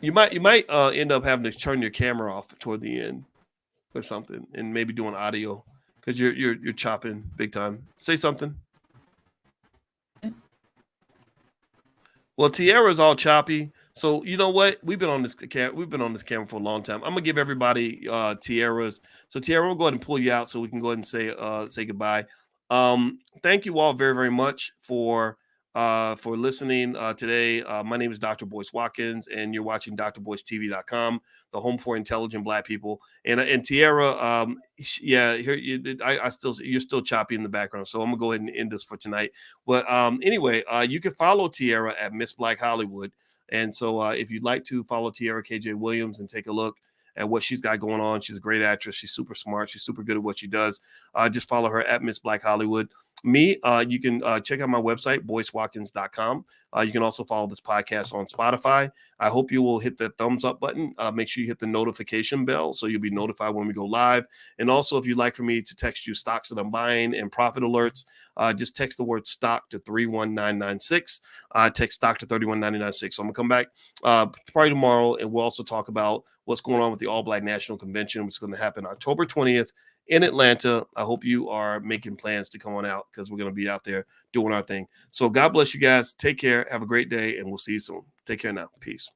You might end up having to turn your camera off toward the end or something, and maybe doing audio because you're chopping big time. Say something. Well, Tiara's all choppy. So you know what? We've been on this camera for a long time. I'm gonna give everybody Tiara's. So Tiara, we'll go ahead and pull you out so we can go ahead and say goodbye. Thank you all very, very much for listening today. My name is Dr. Boyce Watkins, and you're watching drboycetv.com, the home for intelligent Black people. And Tiara, yeah, here you're still choppy in the background. So I'm gonna go ahead and end this for tonight. But anyway, you can follow Tiara at Miss Black Hollywood. And so if you'd like to follow Tiara KJ Williams and take a look at what she's got going on, she's a great actress. She's super smart. She's super good at what she does. Just follow her at Miss Black Hollywood. Me, you can check out my website, boycewatkins.com. You can also follow this podcast on Spotify. I hope you will hit the thumbs up button. Make sure you hit the notification bell so you'll be notified when we go live. And also, if you'd like for me to text you stocks that I'm buying and profit alerts, just text the word stock to 31996. Text stock to 31996. So I'm going to come back probably tomorrow, and we'll also talk about what's going on with the All Black National Convention, which is going to happen October 20th in Atlanta. I hope you are making plans to come on out because we're going to be out there doing our thing. So God bless you guys. Take care. Have a great day, and we'll see you soon. Take care now. Peace.